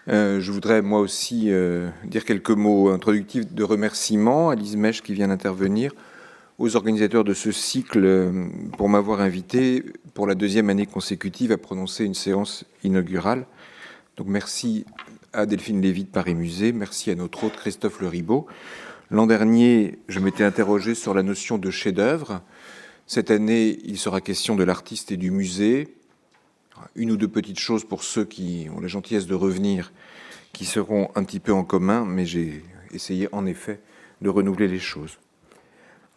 Je voudrais moi aussi dire quelques mots introductifs de remerciement à Lise Mèche qui vient d'intervenir, aux organisateurs de ce cycle pour m'avoir invité pour la deuxième année consécutive à prononcer une séance inaugurale. Donc merci à Delphine Lévy de Paris Musée, merci à notre hôte Christophe Le Ribaud. L'an dernier, je m'étais interrogé sur la notion de chef-d'œuvre. Cette année, il sera question de l'artiste et du musée. Une ou deux petites choses pour ceux qui ont la gentillesse de revenir, qui seront un petit peu en commun, mais j'ai essayé en effet de renouveler les choses.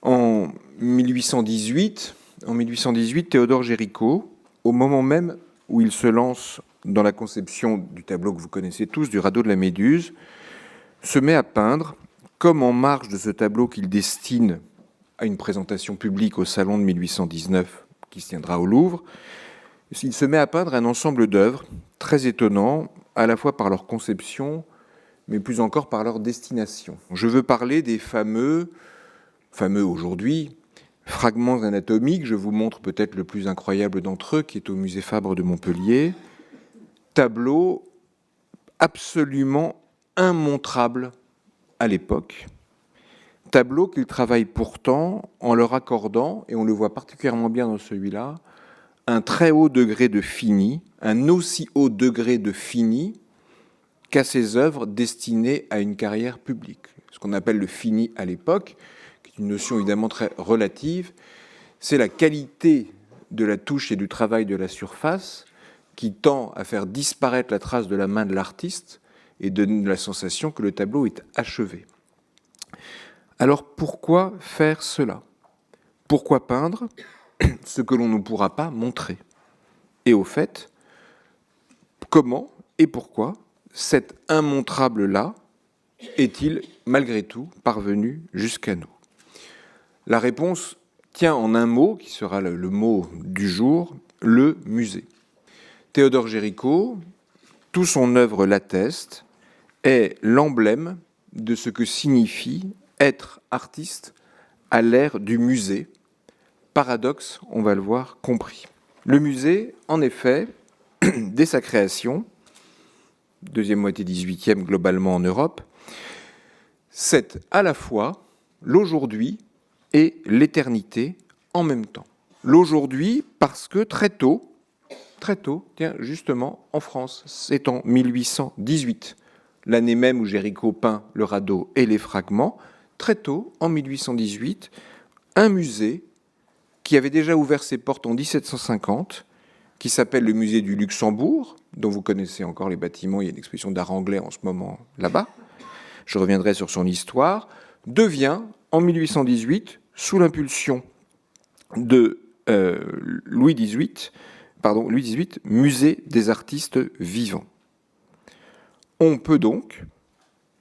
En 1818, Théodore Géricault, au moment même où il se lance dans la conception du tableau que vous connaissez tous, du radeau de la Méduse, se met à peindre, comme en marge de ce tableau qu'il destine à une présentation publique au Salon de 1819 qui se tiendra au Louvre. Il se met à peindre un ensemble d'œuvres très étonnants, à la fois par leur conception, mais plus encore par leur destination. Je veux parler des fameux aujourd'hui, fragments anatomiques. Je vous montre peut-être le plus incroyable d'entre eux, qui est au musée Fabre de Montpellier. Tableau absolument immontrable à l'époque. Tableau qu'il travaille pourtant en leur accordant, et on le voit particulièrement bien dans celui-là, un très haut degré de fini, un aussi haut degré de fini qu'à ses œuvres destinées à une carrière publique. Ce qu'on appelle le fini à l'époque, qui est une notion évidemment très relative, c'est la qualité de la touche et du travail de la surface qui tend à faire disparaître la trace de la main de l'artiste et donne la sensation que le tableau est achevé. Alors pourquoi faire cela ? Pourquoi peindre ce que l'on ne pourra pas montrer ? Et au fait, comment et pourquoi cet immontrable-là est-il malgré tout parvenu jusqu'à nous ? La réponse tient en un mot, qui sera le mot du jour, le musée. Théodore Géricault, tout son œuvre l'atteste, est l'emblème de ce que signifie être artiste à l'ère du musée. Paradoxe, on va le voir, compris. Le musée, en effet, dès sa création, deuxième moitié 18e globalement en Europe, c'est à la fois l'aujourd'hui et l'éternité en même temps. L'aujourd'hui parce que très tôt, tiens, justement en France, c'est en 1818, l'année même où Géricault peint le radeau et les fragments, très tôt, en 1818, un musée qui avait déjà ouvert ses portes en 1750, qui s'appelle le musée du Luxembourg, dont vous connaissez encore les bâtiments, il y a une exposition d'art anglais en ce moment là-bas, je reviendrai sur son histoire, devient en 1818, sous l'impulsion de Louis XVIII, musée des artistes vivants. On peut donc,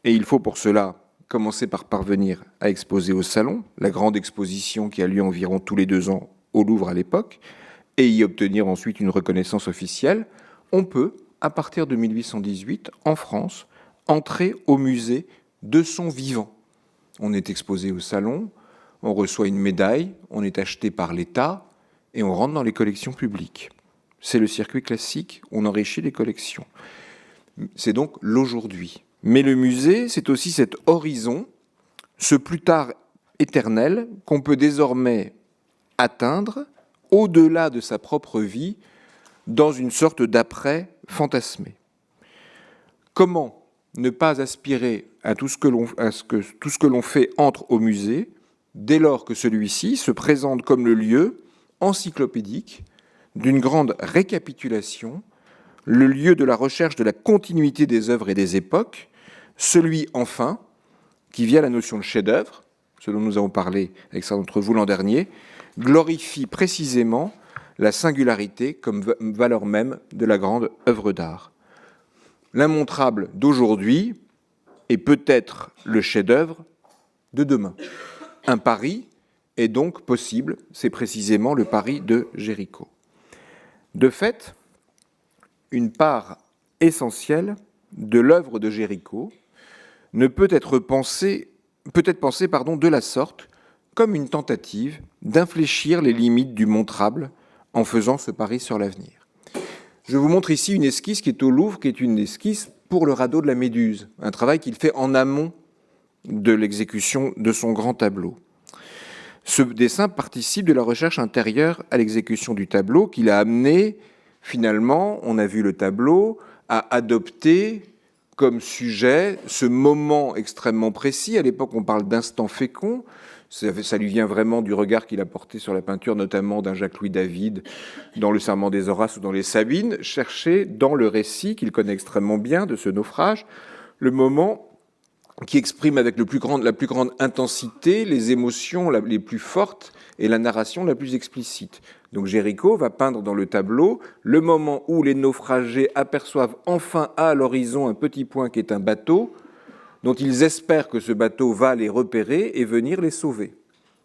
et il faut pour cela commencer par parvenir à exposer au Salon, la grande exposition qui a lieu environ tous les 2 ans au Louvre à l'époque, et y obtenir ensuite une reconnaissance officielle, on peut, à partir de 1818, en France, entrer au musée de son vivant. On est exposé au Salon, on reçoit une médaille, on est acheté par l'État, et on rentre dans les collections publiques. C'est le circuit classique, on enrichit les collections. C'est donc l'aujourd'hui. Mais le musée, c'est aussi cet horizon, ce plus tard éternel, qu'on peut désormais atteindre au-delà de sa propre vie, dans une sorte d'après fantasmé. Comment ne pas aspirer à tout ce que l'on fait entre au musée, dès lors que celui-ci se présente comme le lieu encyclopédique d'une grande récapitulation, le lieu de la recherche de la continuité des œuvres et des époques, celui enfin qui, via la notion de chef-d'œuvre, ce dont nous avons parlé avec certains d'entre vous l'an dernier, glorifie précisément la singularité comme valeur même de la grande œuvre d'art. L'immontrable d'aujourd'hui est peut-être le chef-d'œuvre de demain. Un pari est donc possible, c'est précisément le pari de Géricault. De fait, une part essentielle de l'œuvre de Géricault ne peut être pensée de la sorte comme une tentative d'infléchir les limites du montrable en faisant ce pari sur l'avenir. Je vous montre ici une esquisse qui est au Louvre, qui est une esquisse pour le radeau de la Méduse, un travail qu'il fait en amont de l'exécution de son grand tableau. Ce dessin participe de la recherche intérieure à l'exécution du tableau qui l'a amené, finalement, on a vu le tableau, à adopter comme sujet ce moment extrêmement précis. À l'époque, on parle d'instant fécond. Ça lui vient vraiment du regard qu'il a porté sur la peinture, notamment d'un Jacques-Louis David dans Le Serment des Horaces ou dans les Sabines, chercher dans le récit qu'il connaît extrêmement bien de ce naufrage, le moment qui exprime avec la plus grande intensité les émotions les plus fortes et la narration la plus explicite. Donc Géricault va peindre dans le tableau le moment où les naufragés aperçoivent enfin à l'horizon un petit point qui est un bateau, dont ils espèrent que ce bateau va les repérer et venir les sauver.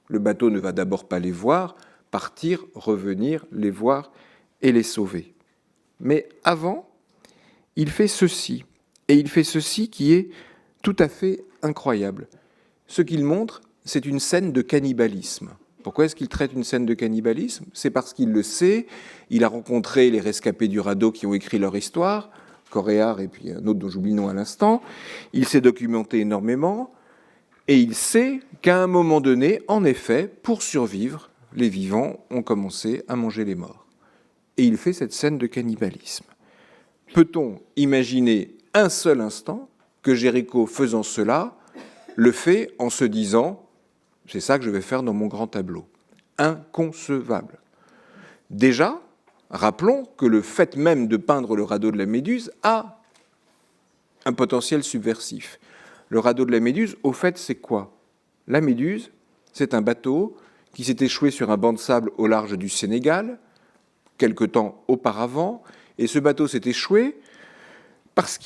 Le bateau ne va d'abord pas les voir, partir, revenir, les voir et les sauver. Mais avant, il fait ceci. Et il fait ceci qui est tout à fait incroyable. Ce qu'il montre, c'est une scène de cannibalisme. Pourquoi est-ce qu'il traite une scène de cannibalisme? C'est parce qu'il le sait, il a rencontré les rescapés du radeau qui ont écrit leur histoire, Coréard et puis un autre dont j'oublie le nom à l'instant. Il s'est documenté énormément et il sait qu'à un moment donné, en effet, pour survivre, les vivants ont commencé à manger les morts. Et il fait cette scène de cannibalisme. Peut-on imaginer un seul instant que Géricault, faisant cela, le fait en se disant « c'est ça que je vais faire dans mon grand tableau ». Inconcevable. Déjà, rappelons que le fait même de peindre le radeau de la Méduse a un potentiel subversif. Le radeau de la Méduse, au fait, c'est quoi? La Méduse, c'est un bateau qui s'est échoué sur un banc de sable au large du Sénégal, quelque temps auparavant, et ce bateau s'est échoué parce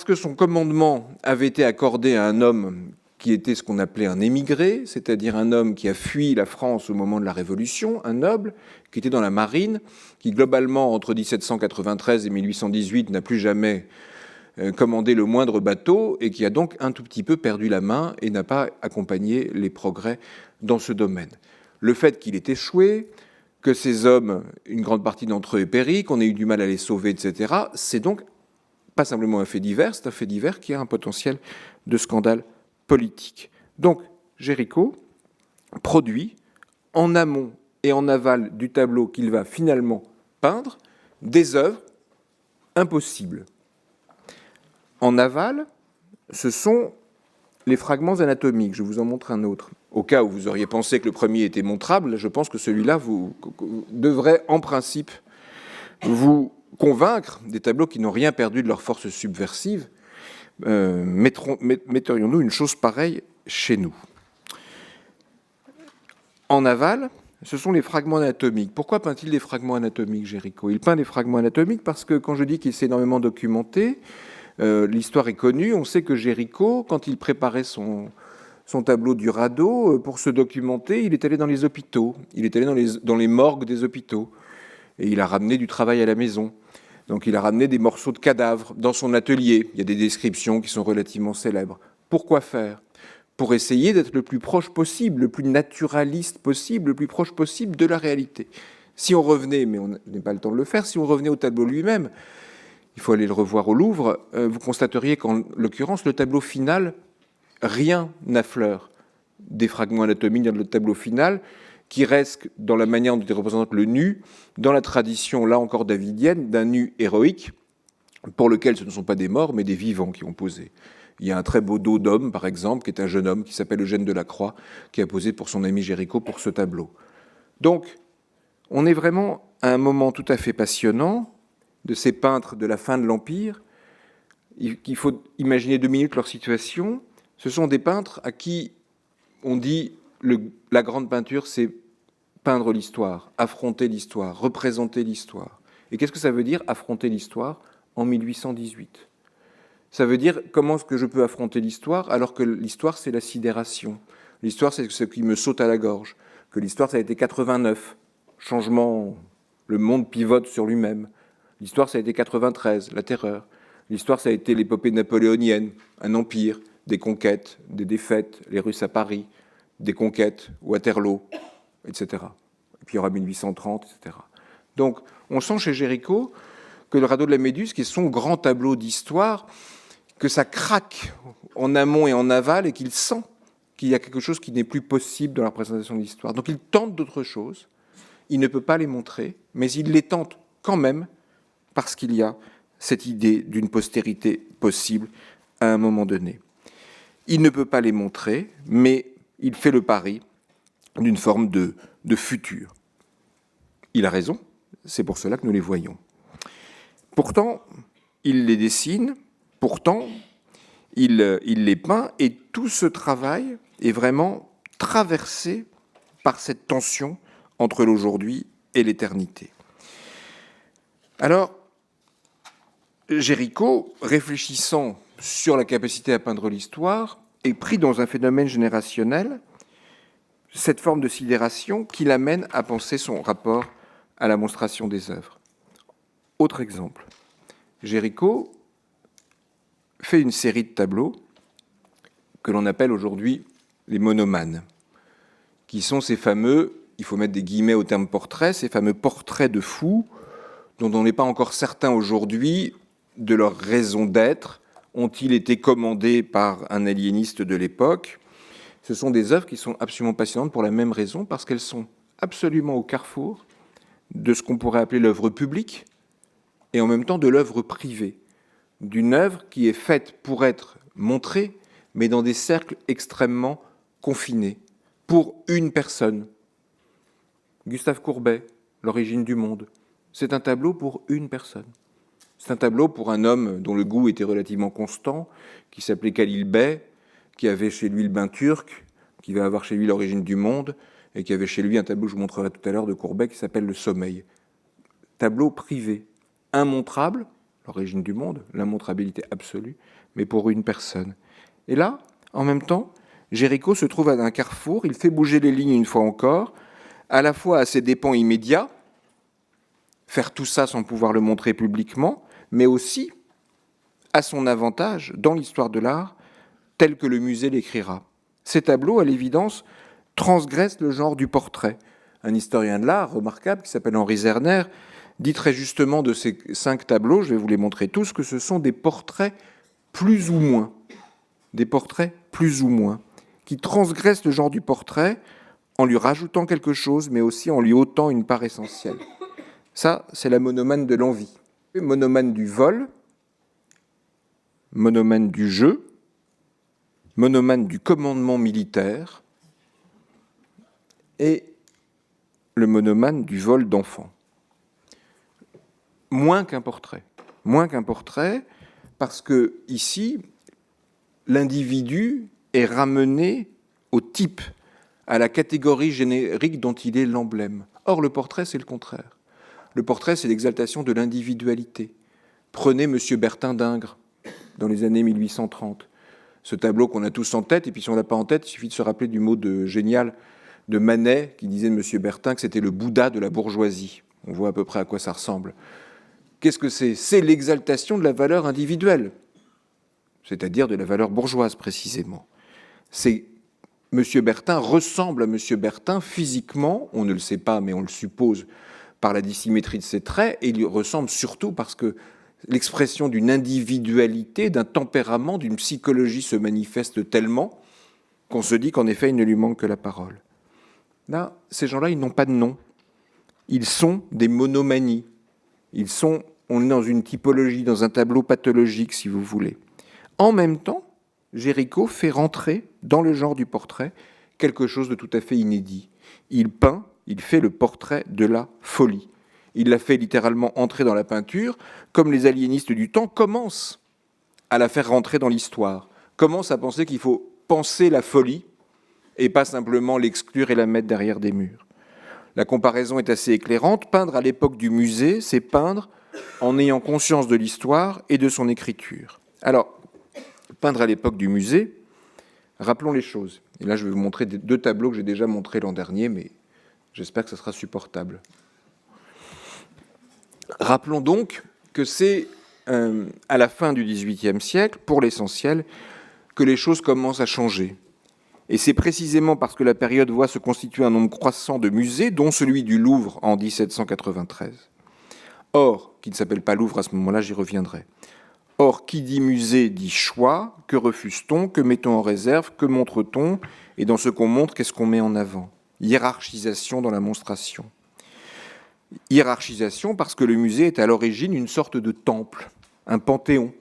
que son commandement avait été accordé à un homme qui était ce qu'on appelait un émigré, c'est-à-dire un homme qui a fui la France au moment de la Révolution, un noble qui était dans la marine, qui globalement, entre 1793 et 1818, n'a plus jamais commandé le moindre bateau et qui a donc un tout petit peu perdu la main et n'a pas accompagné les progrès dans ce domaine. Le fait qu'il ait échoué, que ces hommes, une grande partie d'entre eux aient péri, qu'on ait eu du mal à les sauver, etc., c'est donc pas simplement un fait divers, c'est un fait divers qui a un potentiel de scandale politique. Donc, Géricault produit, en amont et en aval du tableau qu'il va finalement peindre, des œuvres impossibles. En aval, ce sont les fragments anatomiques. Je vous en montre un autre. Au cas où vous auriez pensé que le premier était montrable, je pense que celui-là devrait, en principe, vous convaincre. Des tableaux qui n'ont rien perdu de leur force subversive. Metterions-nous une chose pareille chez nous? En aval, ce sont les fragments anatomiques. Pourquoi peint-il des fragments anatomiques, Géricault? Il peint des fragments anatomiques parce que, quand je dis qu'il s'est énormément documenté, l'histoire est connue. On sait que Géricault, quand il préparait son tableau du radeau, pour se documenter, il est allé dans les hôpitaux. Il est allé dans les morgues des hôpitaux. Et il a ramené du travail à la maison. Donc il a ramené des morceaux de cadavres dans son atelier. Il y a des descriptions qui sont relativement célèbres. Pourquoi faire? Pour essayer d'être le plus proche possible, le plus naturaliste possible, le plus proche possible de la réalité. Si on revenait, mais on n'a pas le temps de le faire, si on revenait au tableau lui-même, il faut aller le revoir au Louvre, vous constateriez qu'en l'occurrence, le tableau final, rien n'affleure des fragments anatomiques dans le tableau final, qui reste, dans la manière dont il représente le nu, dans la tradition, là encore davidienne, d'un nu héroïque, pour lequel ce ne sont pas des morts, mais des vivants qui ont posé. Il y a un très beau dos d'homme, par exemple, qui est un jeune homme qui s'appelle Eugène Delacroix, qui a posé pour son ami Géricault pour ce tableau. Donc, on est vraiment à un moment tout à fait passionnant de ces peintres de la fin de l'Empire. Il faut imaginer 2 minutes leur situation. Ce sont des peintres à qui on dit la grande peinture, c'est peindre l'histoire, affronter l'histoire, représenter l'histoire. Et qu'est-ce que ça veut dire, affronter l'histoire, en 1818? Ça veut dire, comment est-ce que je peux affronter l'histoire alors que l'histoire, c'est la sidération. L'histoire, c'est ce qui me saute à la gorge. Que l'histoire, ça a été 89, changement, le monde pivote sur lui-même. L'histoire, ça a été 93, la terreur. L'histoire, ça a été l'épopée napoléonienne, un empire, des conquêtes, des défaites, les Russes à Paris, des conquêtes, Waterloo, etc. Et puis il y aura 1830, etc. Donc, on sent chez Géricault que le radeau de la Méduse, qui est son grand tableau d'histoire, que ça craque en amont et en aval et qu'il sent qu'il y a quelque chose qui n'est plus possible dans la représentation de l'histoire. Donc il tente d'autres choses, il ne peut pas les montrer, mais il les tente quand même parce qu'il y a cette idée d'une postérité possible à un moment donné. Il ne peut pas les montrer, mais il fait le pari d'une forme de futur. Il a raison, c'est pour cela que nous les voyons. Pourtant, il les dessine, pourtant, il les peint, et tout ce travail est vraiment traversé par cette tension entre l'aujourd'hui et l'éternité. Alors, Géricault, réfléchissant sur la capacité à peindre l'histoire, est pris dans un phénomène générationnel, cette forme de sidération qui l'amène à penser son rapport à la monstration des œuvres. Autre exemple, Géricault fait une série de tableaux que l'on appelle aujourd'hui les monomanes, qui sont ces fameux, il faut mettre des guillemets au terme portrait, ces fameux portraits de fous dont on n'est pas encore certain aujourd'hui de leur raison d'être. Ont-ils été commandés par un aliéniste de l'époque? Ce sont des œuvres qui sont absolument passionnantes pour la même raison, parce qu'elles sont absolument au carrefour de ce qu'on pourrait appeler l'œuvre publique et en même temps de l'œuvre privée, d'une œuvre qui est faite pour être montrée, mais dans des cercles extrêmement confinés, pour une personne. Gustave Courbet, L'origine du monde, c'est un tableau pour une personne. C'est un tableau pour un homme dont le goût était relativement constant, qui s'appelait Khalil Bey, qui avait chez lui le bain turc, qui va avoir chez lui L'origine du monde, et qui avait chez lui un tableau, je vous montrerai tout à l'heure, de Courbet, qui s'appelle Le sommeil. Tableau privé, immontrable, L'origine du monde, l'immontrabilité absolue, mais pour une personne. Et là, en même temps, Géricault se trouve à un carrefour, il fait bouger les lignes une fois encore, à la fois à ses dépens immédiats, faire tout ça sans pouvoir le montrer publiquement, mais aussi à son avantage dans l'histoire de l'art, tel que le musée l'écrira. Ces tableaux, à l'évidence, transgressent le genre du portrait. Un historien de l'art remarquable, qui s'appelle Henri Zerner, dit très justement de ces 5 tableaux, je vais vous les montrer tous, que ce sont des portraits plus ou moins, qui transgressent le genre du portrait en lui rajoutant quelque chose, mais aussi en lui ôtant une part essentielle. Ça, c'est la monomane de l'envie. Monomane du vol, monomane du jeu, monomane du commandement militaire et le monomane du vol d'enfants. Moins qu'un portrait, parce que ici, l'individu est ramené au type, à la catégorie générique dont il est l'emblème. Or, le portrait, c'est le contraire. Le portrait, c'est l'exaltation de l'individualité. Prenez M. Bertin d'Ingres, dans les années 1830. Ce tableau qu'on a tous en tête, et puis si on ne l'a pas en tête, il suffit de se rappeler du mot génial de Manet, qui disait de M. Bertin que c'était le Bouddha de la bourgeoisie. On voit à peu près à quoi ça ressemble. Qu'est-ce que c'est? C'est l'exaltation de la valeur individuelle, c'est-à-dire de la valeur bourgeoise, précisément. C'est M. Bertin ressemble à M. Bertin physiquement, on ne le sait pas, mais on le suppose, par la dissymétrie de ses traits, et il lui ressemble surtout parce que l'expression d'une individualité, d'un tempérament, d'une psychologie se manifeste tellement qu'on se dit qu'en effet, il ne lui manque que la parole. Là, ces gens-là, ils n'ont pas de nom. Ils sont des monomanies. On est dans une typologie, dans un tableau pathologique, si vous voulez. En même temps, Géricault fait rentrer dans le genre du portrait quelque chose de tout à fait inédit. Il fait le portrait de la folie. Il l'a fait littéralement entrer dans la peinture, comme les aliénistes du temps commencent à la faire rentrer dans l'histoire, commencent à penser qu'il faut penser la folie et pas simplement l'exclure et la mettre derrière des murs. La comparaison est assez éclairante. Peindre à l'époque du musée, c'est peindre en ayant conscience de l'histoire et de son écriture. Alors, peindre à l'époque du musée, rappelons les choses. Et là, je vais vous montrer 2 tableaux que j'ai déjà montrés l'an dernier, mais j'espère que ça sera supportable. Rappelons donc que c'est à la fin du XVIIIe siècle, pour l'essentiel, que les choses commencent à changer. Et c'est précisément parce que la période voit se constituer un nombre croissant de musées, dont celui du Louvre en 1793. Or, qui ne s'appelle pas Louvre à ce moment-là, j'y reviendrai. Or, qui dit musée dit choix. Que refuse-t-on? Que mettons en réserve? Que montre-t-on? Et dans ce qu'on montre, qu'est-ce qu'on met en avant? Hiérarchisation dans la monstration. Hiérarchisation parce que le musée est à l'origine une sorte de temple, un panthéon,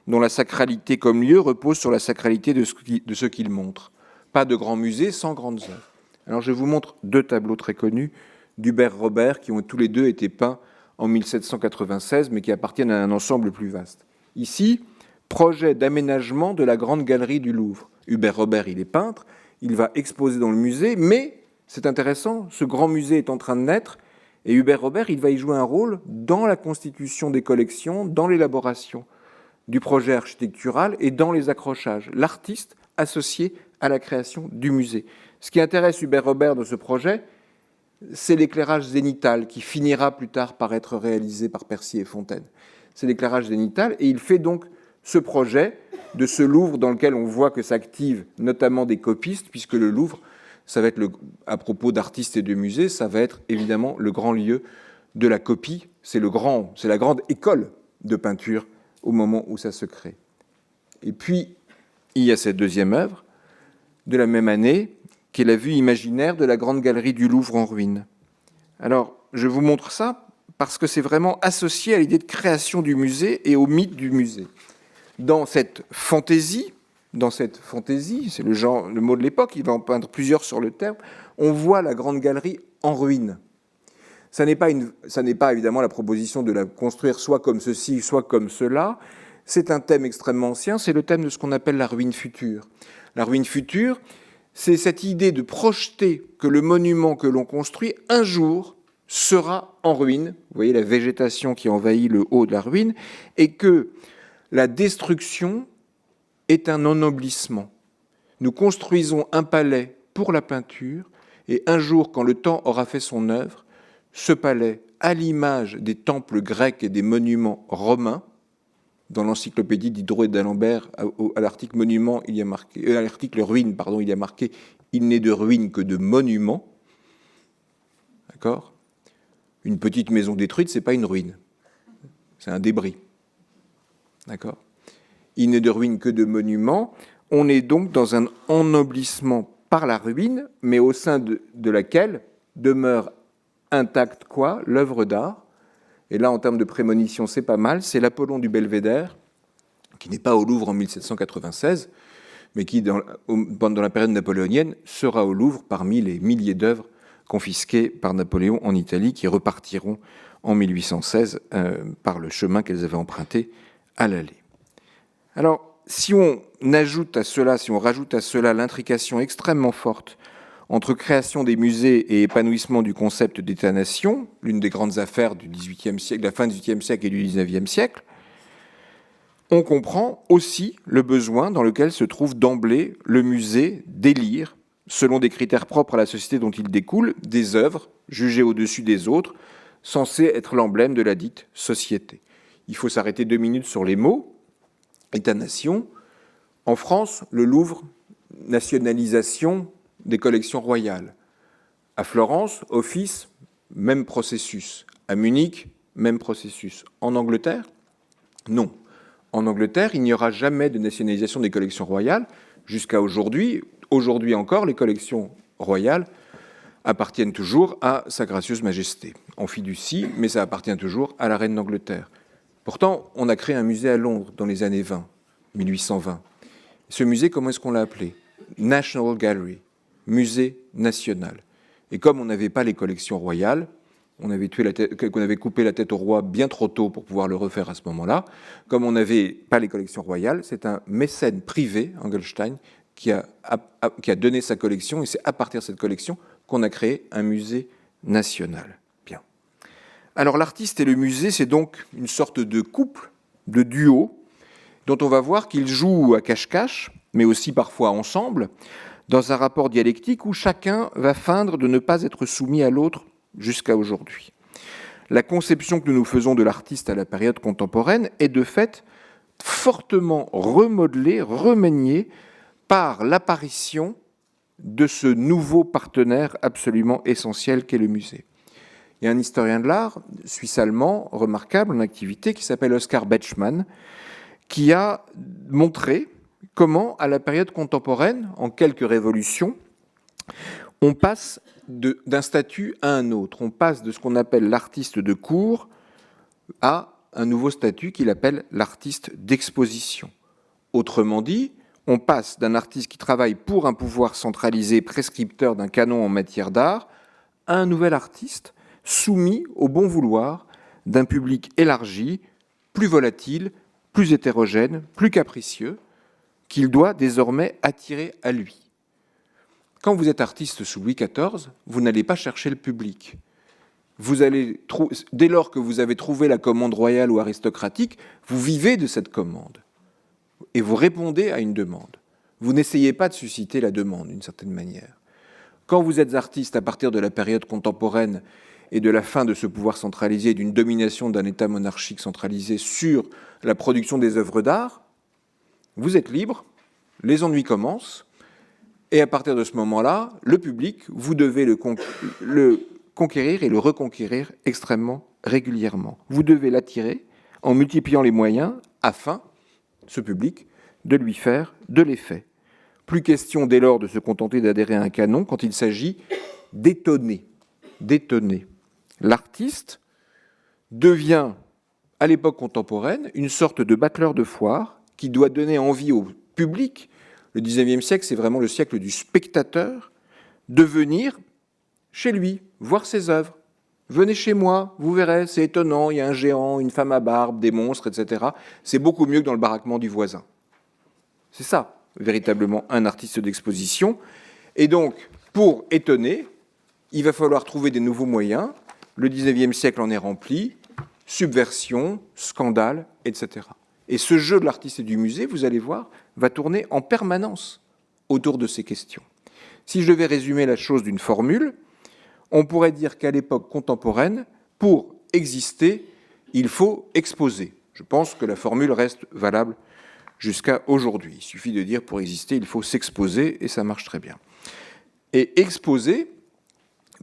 dont la sacralité comme lieu repose sur la sacralité de ce qu'il montre. Pas de grand musée sans grandes œuvres. Alors je vous montre deux tableaux très connus d'Hubert Robert qui ont tous les deux été peints en 1796, mais qui appartiennent à un ensemble plus vaste. Ici, projet d'aménagement de la grande galerie du Louvre. Hubert Robert, il est peintre, il va exposer dans le musée, mais c'est intéressant, ce grand musée est en train de naître, et Hubert Robert, il va y jouer un rôle dans la constitution des collections, dans l'élaboration du projet architectural et dans les accrochages. L'artiste associé à la création du musée. Ce qui intéresse Hubert Robert de ce projet, c'est l'éclairage zénital qui finira plus tard par être réalisé par Percier et Fontaine. C'est l'éclairage zénital et il fait donc ce projet de ce Louvre dans lequel on voit que s'activent notamment des copistes, puisque le Louvre, ça va être, à propos d'artistes et de musées, ça va être évidemment le grand lieu de la copie. C'est la grande école de peinture au moment où ça se crée. Et puis, il y a cette deuxième œuvre de la même année, qui est la vue imaginaire de la grande galerie du Louvre en ruine. Alors, je vous montre ça parce que c'est vraiment associé à l'idée de création du musée et au mythe du musée. Dans cette fantaisie, c'est le mot de l'époque, il va en peindre plusieurs sur le terme, on voit la grande galerie en ruine. Ça n'est pas évidemment la proposition de la construire soit comme ceci, soit comme cela. C'est un thème extrêmement ancien, c'est le thème de ce qu'on appelle la ruine future. La ruine future, c'est cette idée de projeter que le monument que l'on construit, un jour, sera en ruine. Vous voyez la végétation qui envahit le haut de la ruine, et que la destruction est un ennoblissement. Nous construisons un palais pour la peinture, et un jour, quand le temps aura fait son œuvre, ce palais, à l'image des temples grecs et des monuments romains, dans l'encyclopédie Diderot et d'Alembert, à l'article monument, il y a marqué, à l'article ruine, pardon, il y a marqué « Il n'est de ruine que de monument ». D'accord ? Une petite maison détruite, c'est pas une ruine, c'est un débris. D'accord ? Il n'est de ruine que de monument. On est donc dans un ennoblissement par la ruine, mais au sein de laquelle demeure intacte quoi ? L'œuvre d'art. Et là, en termes de prémonition, c'est pas mal. C'est l'Apollon du Belvédère, qui n'est pas au Louvre en 1796, mais qui, pendant la période napoléonienne, sera au Louvre parmi les milliers d'œuvres confisquées par Napoléon en Italie, qui repartiront en 1816 par le chemin qu'elles avaient emprunté à l'aller. Alors, si on rajoute à cela l'intrication extrêmement forte entre création des musées et épanouissement du concept d'État-nation, l'une des grandes affaires du XVIIIe siècle, de la fin du XVIIIe siècle et du XIXe siècle, on comprend aussi le besoin dans lequel se trouve d'emblée le musée d'élire, selon des critères propres à la société dont il découle, des œuvres jugées au-dessus des autres, censées être l'emblème de la dite société. Il faut s'arrêter 2 minutes sur les mots. État-nation. En France, le Louvre, nationalisation des collections royales. À Florence, office, même processus. À Munich, même processus. En Angleterre, non. En Angleterre, il n'y aura jamais de nationalisation des collections royales jusqu'à aujourd'hui. Aujourd'hui encore, les collections royales appartiennent toujours à Sa Gracieuse Majesté, en fiducie, mais ça appartient toujours à la reine d'Angleterre. Pourtant, on a créé un musée à Londres dans les années 1820. Ce musée, comment est-ce qu'on l'a appelé ? National Gallery, musée national. Et comme on n'avait pas les collections royales, qu'on avait coupé la tête au roi bien trop tôt pour pouvoir le refaire à ce moment-là, comme on n'avait pas les collections royales, c'est un mécène privé, Engelstein, qui a donné sa collection, et c'est à partir de cette collection qu'on a créé un musée national. Bien. Alors l'artiste et le musée, c'est donc une sorte de couple, de duo, dont on va voir qu'ils jouent à cache-cache, mais aussi parfois ensemble, dans un rapport dialectique où chacun va feindre de ne pas être soumis à l'autre jusqu'à aujourd'hui. La conception que nous nous faisons de l'artiste à la période contemporaine est de fait fortement remodelée, remaniée par l'apparition de ce nouveau partenaire absolument essentiel qu'est le musée. Il y a un historien de l'art suisse-allemand remarquable en activité qui s'appelle Oskar Bechmann, qui a montré comment, à la période contemporaine, en quelques révolutions, on passe d'un statut à un autre. On passe de ce qu'on appelle l'artiste de cour à un nouveau statut qu'il appelle l'artiste d'exposition. Autrement dit, on passe d'un artiste qui travaille pour un pouvoir centralisé, prescripteur d'un canon en matière d'art, à un nouvel artiste soumis au bon vouloir d'un public élargi, plus volatile, plus hétérogène, plus capricieux, qu'il doit désormais attirer à lui. Quand vous êtes artiste sous Louis XIV, vous n'allez pas chercher le public. Dès lors que vous avez trouvé la commande royale ou aristocratique, vous vivez de cette commande et vous répondez à une demande. Vous n'essayez pas de susciter la demande d'une certaine manière. Quand vous êtes artiste à partir de la période contemporaine et de la fin de ce pouvoir centralisé, d'une domination d'un État monarchique centralisé sur la production des œuvres d'art, vous êtes libre, les ennuis commencent, et à partir de ce moment-là, le public, vous devez le conquérir et le reconquérir extrêmement régulièrement. Vous devez l'attirer en multipliant les moyens afin, ce public, de lui faire de l'effet. Plus question dès lors de se contenter d'adhérer à un canon quand il s'agit d'étonner. L'artiste devient, à l'époque contemporaine, une sorte de battleur de foire qui doit donner envie au public. Le XIXe siècle, c'est vraiment le siècle du spectateur, de venir chez lui, voir ses œuvres. Venez chez moi, vous verrez, c'est étonnant, il y a un géant, une femme à barbe, des monstres, etc. C'est beaucoup mieux que dans le baraquement du voisin. C'est ça, véritablement, un artiste d'exposition. Et donc, pour étonner, il va falloir trouver des nouveaux moyens. Le XIXe siècle en est rempli, subversion, scandale, etc. Et ce jeu de l'artiste et du musée, vous allez voir, va tourner en permanence autour de ces questions. Si je devais résumer la chose d'une formule, on pourrait dire qu'à l'époque contemporaine, pour exister, il faut exposer. Je pense que la formule reste valable jusqu'à aujourd'hui. Il suffit de dire pour exister, il faut s'exposer, et ça marche très bien. Et exposer,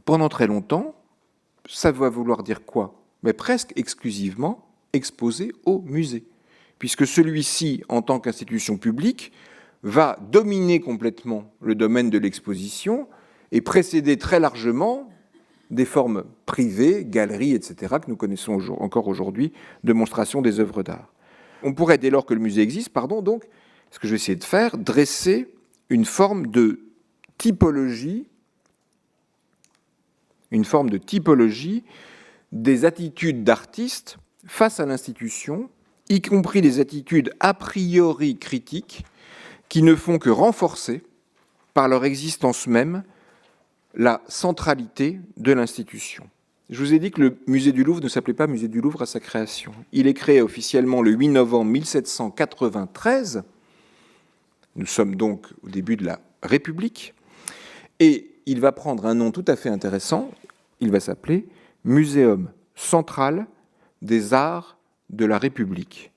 pendant très longtemps, ça va vouloir dire quoi? Mais presque exclusivement exposer au musée, puisque celui-ci, en tant qu'institution publique, va dominer complètement le domaine de l'exposition et précéder très largement des formes privées, galeries, etc., que nous connaissons encore aujourd'hui, de monstration des œuvres d'art. On pourrait, dès lors que le musée existe, donc, ce que je vais essayer de faire, dresser une forme de typologie des attitudes d'artistes face à l'institution, y compris des attitudes a priori critiques qui ne font que renforcer, par leur existence même, la centralité de l'institution. Je vous ai dit que le musée du Louvre ne s'appelait pas musée du Louvre à sa création. Il est créé officiellement le 8 novembre 1793. Nous sommes donc au début de la République. Et il va prendre un nom tout à fait intéressant. Il va s'appeler Muséum central des arts de la République.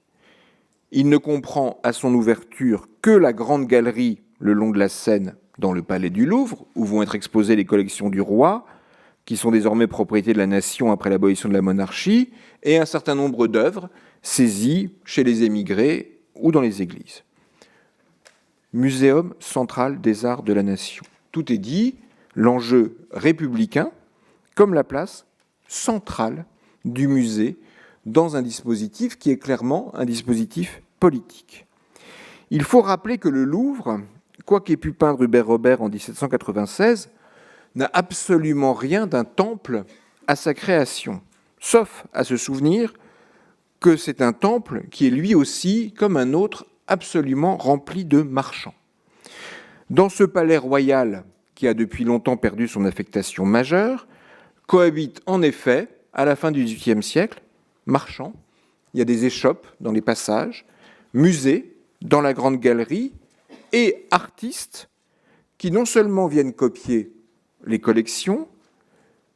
Il ne comprend à son ouverture que la grande galerie le long de la Seine dans le palais du Louvre, où vont être exposées les collections du roi, qui sont désormais propriété de la nation après l'abolition de la monarchie, et un certain nombre d'œuvres saisies chez les émigrés ou dans les églises. Muséum central des arts de la nation. Tout est dit, l'enjeu républicain, comme la place centrale du musée dans un dispositif qui est clairement un dispositif politique. Il faut rappeler que le Louvre, quoi qu'ait pu peindre Hubert Robert en 1796, n'a absolument rien d'un temple à sa création, sauf à se souvenir que c'est un temple qui est lui aussi, comme un autre, absolument rempli de marchands. Dans ce palais royal, qui a depuis longtemps perdu son affectation majeure, cohabitent en effet, à la fin du XVIIIe siècle, marchands, il y a des échoppes dans les passages, musées dans la grande galerie, et artistes qui non seulement viennent copier les collections,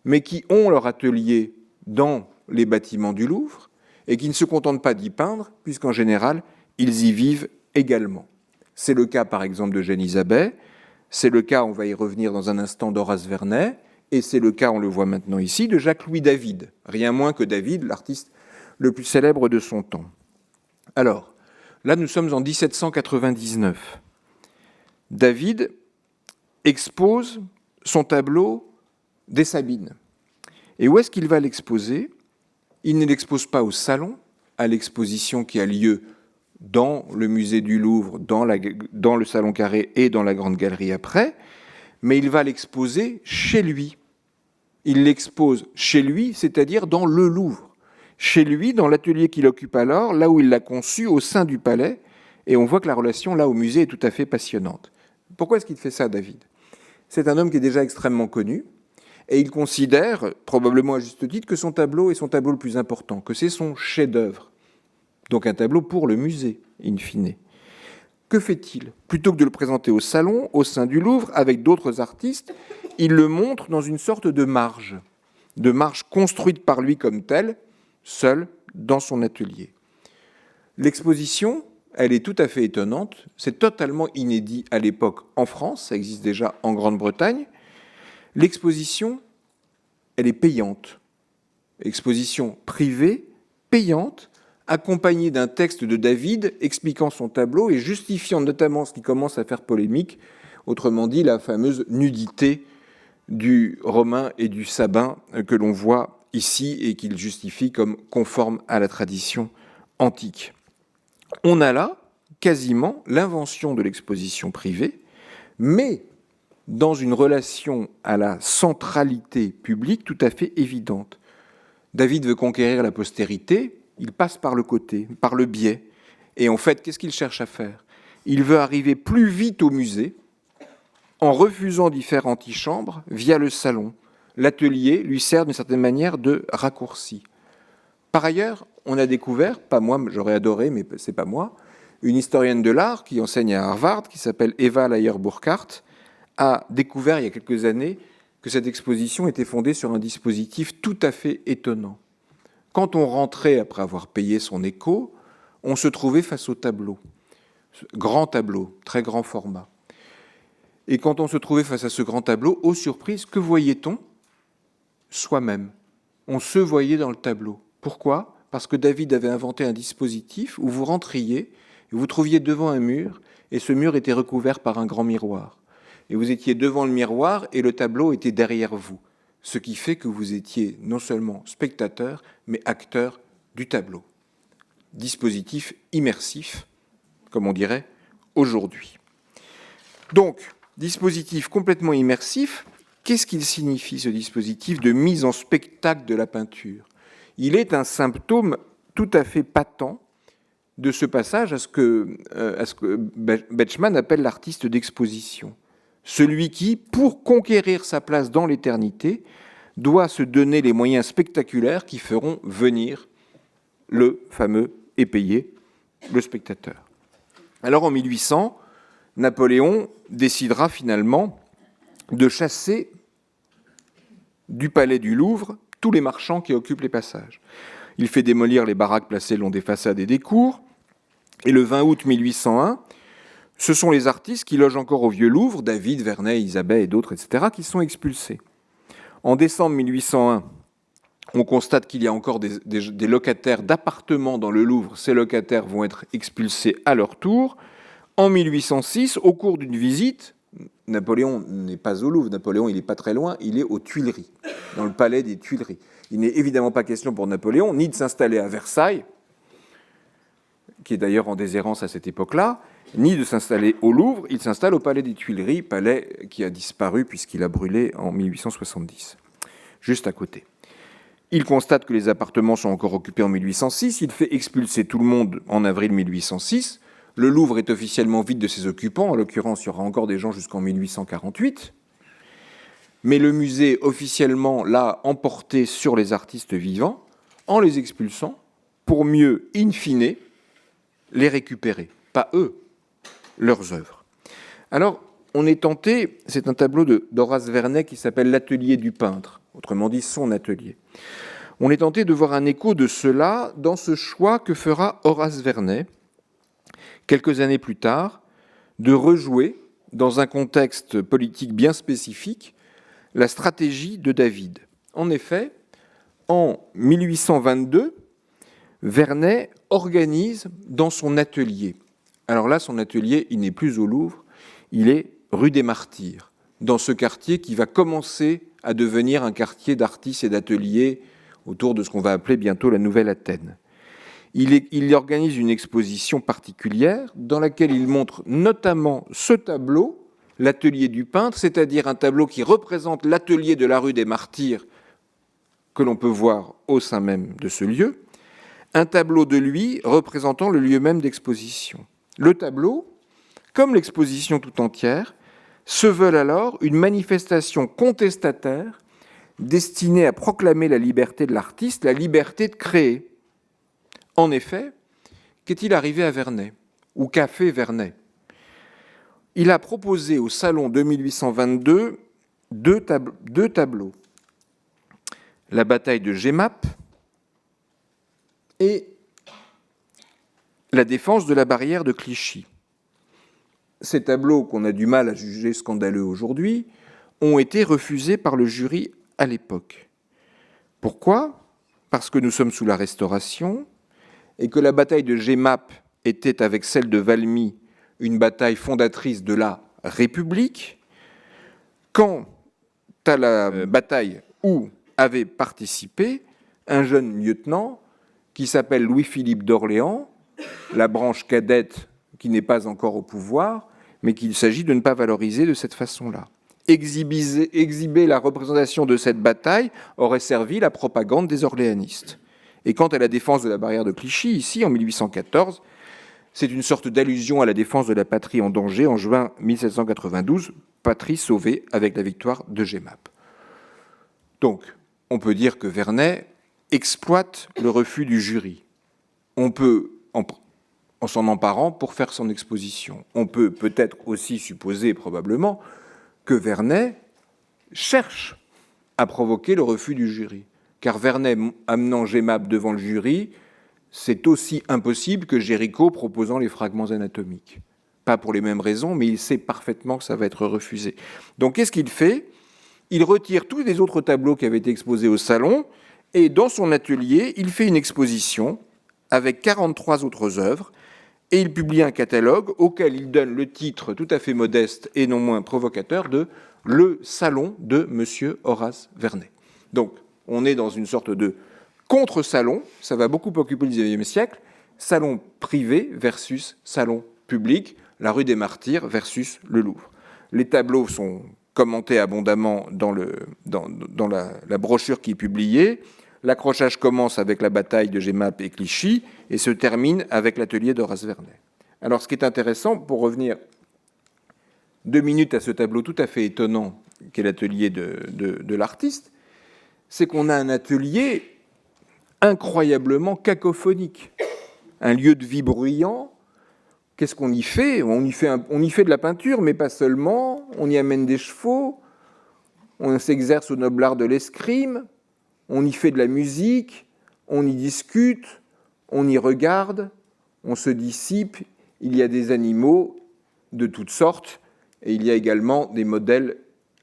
mais qui ont leur atelier dans les bâtiments du Louvre et qui ne se contentent pas d'y peindre, puisqu'en général, ils y vivent également. C'est le cas, par exemple, d'Eugène Isabey, c'est le cas, on va y revenir dans un instant, d'Horace Vernet, et c'est le cas, on le voit maintenant ici, de Jacques-Louis David, rien moins que David, l'artiste le plus célèbre de son temps. Alors, là, nous sommes en 1799. David expose son tableau des Sabines. Et où est-ce qu'il va l'exposer? Il ne l'expose pas au salon, à l'exposition qui a lieu dans le musée du Louvre, dans le Salon Carré et dans la Grande Galerie après, mais il va l'exposer chez lui. Il l'expose chez lui, c'est-à-dire dans le Louvre. Chez lui, dans l'atelier qu'il occupe alors, là où il l'a conçu, au sein du palais, et on voit que la relation, là, au musée, est tout à fait passionnante. Pourquoi est-ce qu'il fait ça, David? C'est un homme qui est déjà extrêmement connu, et il considère, probablement à juste titre, que son tableau est son tableau le plus important, que c'est son chef-d'œuvre. Donc un tableau pour le musée, in fine. Que fait-il? Plutôt que de le présenter au salon, au sein du Louvre, avec d'autres artistes, il le montre dans une sorte de marge construite par lui comme telle, seul, dans son atelier. L'exposition, elle est tout à fait étonnante, c'est totalement inédit à l'époque en France, ça existe déjà en Grande-Bretagne. L'exposition, elle est payante. Exposition privée, payante, accompagnée d'un texte de David expliquant son tableau et justifiant notamment ce qui commence à faire polémique, autrement dit la fameuse nudité du Romain et du Sabin que l'on voit ici et qu'il justifie comme conforme à la tradition antique. On a là quasiment l'invention de l'exposition privée, mais dans une relation à la centralité publique tout à fait évidente. David veut conquérir la postérité, il passe par le côté, par le biais. Et en fait, qu'est-ce qu'il cherche à faire? Il veut arriver plus vite au musée en refusant d'y faire antichambre via le salon. L'atelier lui sert d'une certaine manière de raccourci. Par ailleurs, on a découvert, pas moi, j'aurais adoré, mais c'est pas moi, une historienne de l'art qui enseigne à Harvard, qui s'appelle Eva Layer-Burkhardt, a découvert il y a quelques années que cette exposition était fondée sur un dispositif tout à fait étonnant. Quand on rentrait après avoir payé son écho, on se trouvait face au tableau. Grand tableau, très grand format. Et quand on se trouvait face à ce grand tableau, aux surprises, que voyait-on? Soi-même. On se voyait dans le tableau. Pourquoi? Parce que David avait inventé un dispositif où vous rentriez, et vous trouviez devant un mur, et ce mur était recouvert par un grand miroir. Et vous étiez devant le miroir, et le tableau était derrière vous. Ce qui fait que vous étiez non seulement spectateur, mais acteur du tableau. Dispositif immersif, comme on dirait aujourd'hui. Donc, dispositif complètement immersif, qu'est-ce qu'il signifie ce dispositif de mise en spectacle de la peinture? Il est un symptôme tout à fait patent de ce passage à ce que Bechman appelle l'artiste d'exposition. Celui qui, pour conquérir sa place dans l'éternité, doit se donner les moyens spectaculaires qui feront venir le fameux et payer le spectateur. Alors en 1800, Napoléon décidera finalement de chasser du palais du Louvre tous les marchands qui occupent les passages. Il fait démolir les baraques placées le long des façades et des cours, et le 20 août 1801, ce sont les artistes qui logent encore au Vieux Louvre, David, Vernet, Isabey et d'autres, etc., qui sont expulsés. En décembre 1801, on constate qu'il y a encore des locataires d'appartements dans le Louvre. Ces locataires vont être expulsés à leur tour. En 1806, au cours d'une visite, Napoléon n'est pas au Louvre, Napoléon il n'est pas très loin, il est aux Tuileries, dans le palais des Tuileries. Il n'est évidemment pas question pour Napoléon ni de s'installer à Versailles, qui est d'ailleurs en déshérence à cette époque-là, ni de s'installer au Louvre, il s'installe au palais des Tuileries, palais qui a disparu puisqu'il a brûlé en 1870, juste à côté. Il constate que les appartements sont encore occupés en 1806, il fait expulser tout le monde en avril 1806, le Louvre est officiellement vide de ses occupants, en l'occurrence il y aura encore des gens jusqu'en 1848, mais le musée officiellement l'a emporté sur les artistes vivants en les expulsant pour mieux, in fine, les récupérer, pas eux, leurs œuvres. Alors, on est tenté, c'est un tableau d'Horace Vernet qui s'appelle L'atelier du peintre, autrement dit son atelier. On est tenté de voir un écho de cela dans ce choix que fera Horace Vernet, quelques années plus tard, de rejouer, dans un contexte politique bien spécifique, la stratégie de David. En effet, en 1822, Vernet organise dans son atelier. Alors là, son atelier, il n'est plus au Louvre, il est rue des Martyrs, dans ce quartier qui va commencer à devenir un quartier d'artistes et d'ateliers autour de ce qu'on va appeler bientôt la Nouvelle Athènes. Il organise une exposition particulière dans laquelle il montre notamment ce tableau, l'atelier du peintre, c'est-à-dire un tableau qui représente l'atelier de la rue des Martyrs que l'on peut voir au sein même de ce lieu, un tableau de lui représentant le lieu même d'exposition. Le tableau, comme l'exposition tout entière, se veut alors une manifestation contestataire destinée à proclamer la liberté de l'artiste, la liberté de créer. En effet, qu'est-il arrivé à Vernet, ou qu'a fait Vernet? Il a proposé au Salon de 1822 deux tableaux. La bataille de Jemmapes et la défense de la barrière de Clichy. Ces tableaux, qu'on a du mal à juger scandaleux aujourd'hui, ont été refusés par le jury à l'époque. Pourquoi? Parce que nous sommes sous la Restauration et que la bataille de Jemmapes était, avec celle de Valmy, une bataille fondatrice de la République. Quant à la bataille où avait participé un jeune lieutenant qui s'appelle Louis-Philippe d'Orléans, la branche cadette qui n'est pas encore au pouvoir, mais qu'il s'agit de ne pas valoriser de cette façon-là. Exhiber la représentation de cette bataille aurait servi la propagande des orléanistes. Et quant à la défense de la barrière de Clichy, ici, en 1814, c'est une sorte d'allusion à la défense de la patrie en danger en juin 1792, patrie sauvée avec la victoire de Jemmapes. Donc, on peut dire que Vernet exploite le refus du jury. On peut, en s'en emparant, pour faire son exposition. On peut peut-être aussi supposer, probablement, que Vernet cherche à provoquer le refus du jury. Car Vernet amenant Jemmapes devant le jury, c'est aussi impossible que Géricault proposant les fragments anatomiques. Pas pour les mêmes raisons, mais il sait parfaitement que ça va être refusé. Donc qu'est-ce qu'il fait? Il retire tous les autres tableaux qui avaient été exposés au salon, et dans son atelier, il fait une exposition avec 43 autres œuvres, et il publie un catalogue auquel il donne le titre tout à fait modeste et non moins provocateur de « Le salon de M. Horace Vernet ». Donc, on est dans une sorte de contre-salon, ça va beaucoup occuper le XIXe siècle, salon privé versus salon public, la rue des Martyrs versus le Louvre. Les tableaux sont commentés abondamment dans la brochure qui est publiée. L'accrochage commence avec la bataille de Jemmapes et Clichy et se termine avec l'atelier d'Horace Vernet. Alors, ce qui est intéressant, pour revenir 2 minutes à ce tableau tout à fait étonnant qu'est l'atelier de l'artiste, c'est qu'on a un atelier incroyablement cacophonique, un lieu de vie bruyant. Qu'est-ce qu'on y fait? On y fait de la peinture, mais pas seulement. On y amène des chevaux, on s'exerce au noble art de l'escrime, on y fait de la musique, on y discute, on y regarde, on se dissipe. Il y a des animaux de toutes sortes, et il y a également des modèles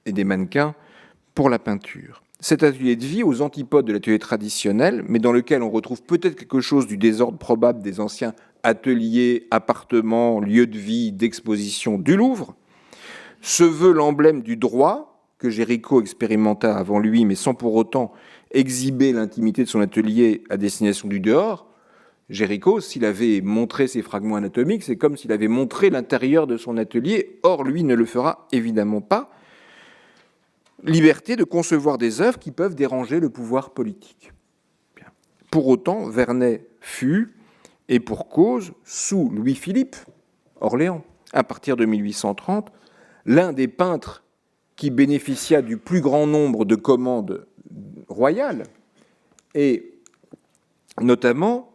et des mannequins pour la peinture. Cet atelier de vie, aux antipodes de l'atelier traditionnel, mais dans lequel on retrouve peut-être quelque chose du désordre probable des anciens ateliers, appartements, lieux de vie, d'exposition du Louvre, se veut l'emblème du droit que Géricault expérimenta avant lui, mais sans pour autant exhiber l'intimité de son atelier à destination du dehors. Géricault, s'il avait montré ses fragments anatomiques, c'est comme s'il avait montré l'intérieur de son atelier. Or, lui ne le fera évidemment pas. Liberté de concevoir des œuvres qui peuvent déranger le pouvoir politique. Bien. Pour autant, Vernet fut, et pour cause, sous Louis-Philippe, Orléans, à partir de 1830, l'un des peintres qui bénéficia du plus grand nombre de commandes royales, et notamment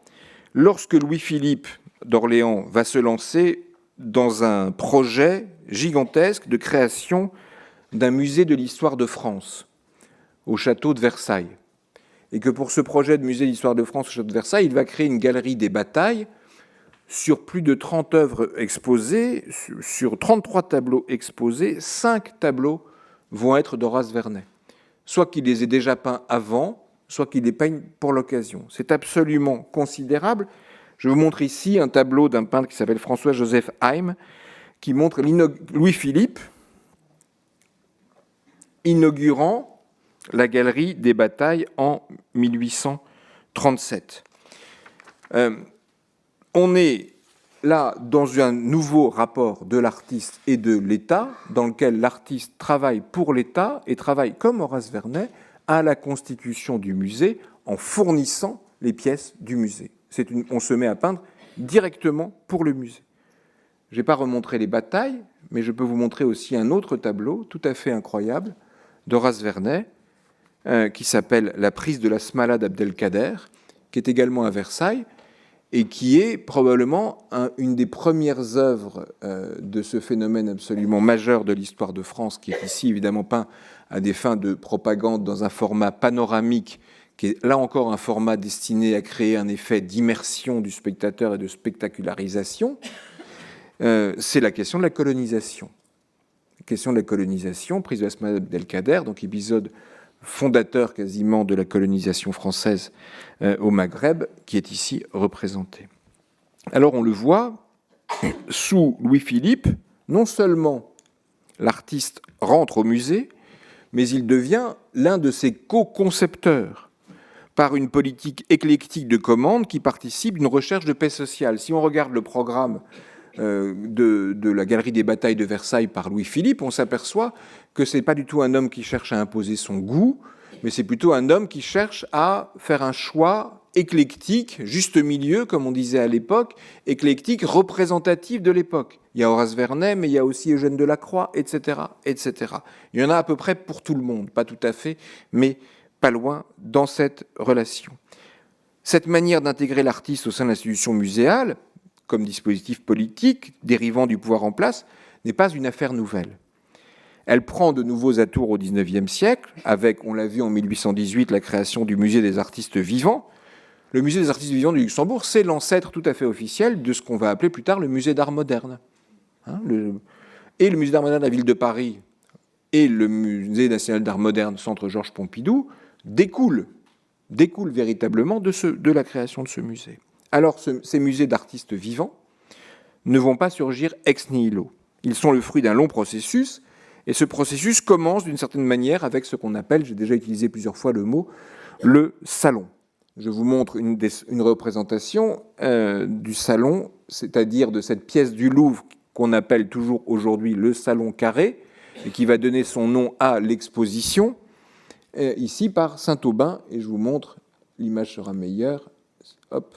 lorsque Louis-Philippe d'Orléans va se lancer dans un projet gigantesque de création d'un musée de l'histoire de France au château de Versailles. Et que pour ce projet de musée d'histoire de France au château de Versailles, il va créer une galerie des batailles sur plus de 30 œuvres exposées, sur 33 tableaux exposés, 5 tableaux vont être d'Horace Vernet. Soit qu'il les ait déjà peints avant, soit qu'il les peigne pour l'occasion. C'est absolument considérable. Je vous montre ici un tableau d'un peintre qui s'appelle François-Joseph Heim, qui montre Louis-Philippe inaugurant la Galerie des Batailles en 1837. On est là dans un nouveau rapport de l'artiste et de l'État, dans lequel l'artiste travaille pour l'État et travaille, comme Horace Vernet, à la constitution du musée en fournissant les pièces du musée. On se met à peindre directement pour le musée. Je ne vais pas remontrer les batailles, mais je peux vous montrer aussi un autre tableau tout à fait incroyable d'Horace Vernet, qui s'appelle « La prise de la Smala d'Abdelkader », qui est également à Versailles, et qui est probablement une des premières œuvres de ce phénomène absolument majeur de l'histoire de France, qui est ici évidemment peint à des fins de propagande dans un format panoramique, qui est là encore un format destiné à créer un effet d'immersion du spectateur et de spectacularisation. C'est la question de la colonisation. La question de la colonisation, prise de la Smala d'Abdelkader, donc épisode fondateur quasiment de la colonisation française au Maghreb, qui est ici représenté. Alors on le voit, sous Louis-Philippe, non seulement l'artiste rentre au musée, mais il devient l'un de ses co-concepteurs par une politique éclectique de commande qui participe d'une recherche de paix sociale. Si on regarde le programme de la Galerie des Batailles de Versailles par Louis-Philippe, on s'aperçoit que ce n'est pas du tout un homme qui cherche à imposer son goût, mais c'est plutôt un homme qui cherche à faire un choix éclectique, juste milieu, comme on disait à l'époque, éclectique, représentatif de l'époque. Il y a Horace Vernet, mais il y a aussi Eugène Delacroix, etc., etc. Il y en a à peu près pour tout le monde, pas tout à fait, mais pas loin dans cette relation. Cette manière d'intégrer l'artiste au sein de l'institution muséale, comme dispositif politique dérivant du pouvoir en place, n'est pas une affaire nouvelle. Elle prend de nouveaux atours au XIXe siècle, avec, on l'a vu en 1818, la création du musée des artistes vivants. Le musée des artistes vivants du Luxembourg, c'est l'ancêtre tout à fait officiel de ce qu'on va appeler plus tard le musée d'art moderne. Et le musée d'art moderne de la ville de Paris et le musée national d'art moderne, centre Georges Pompidou, découlent véritablement de la création de ce musée. Alors, ces musées d'artistes vivants ne vont pas surgir ex nihilo. Ils sont le fruit d'un long processus, et ce processus commence d'une certaine manière avec ce qu'on appelle, j'ai déjà utilisé plusieurs fois le mot, le salon. Je vous montre une représentation du salon, c'est-à-dire de cette pièce du Louvre qu'on appelle toujours aujourd'hui le salon carré, et qui va donner son nom à l'exposition, ici par Saint-Aubin, et je vous montre, l'image sera meilleure, hop,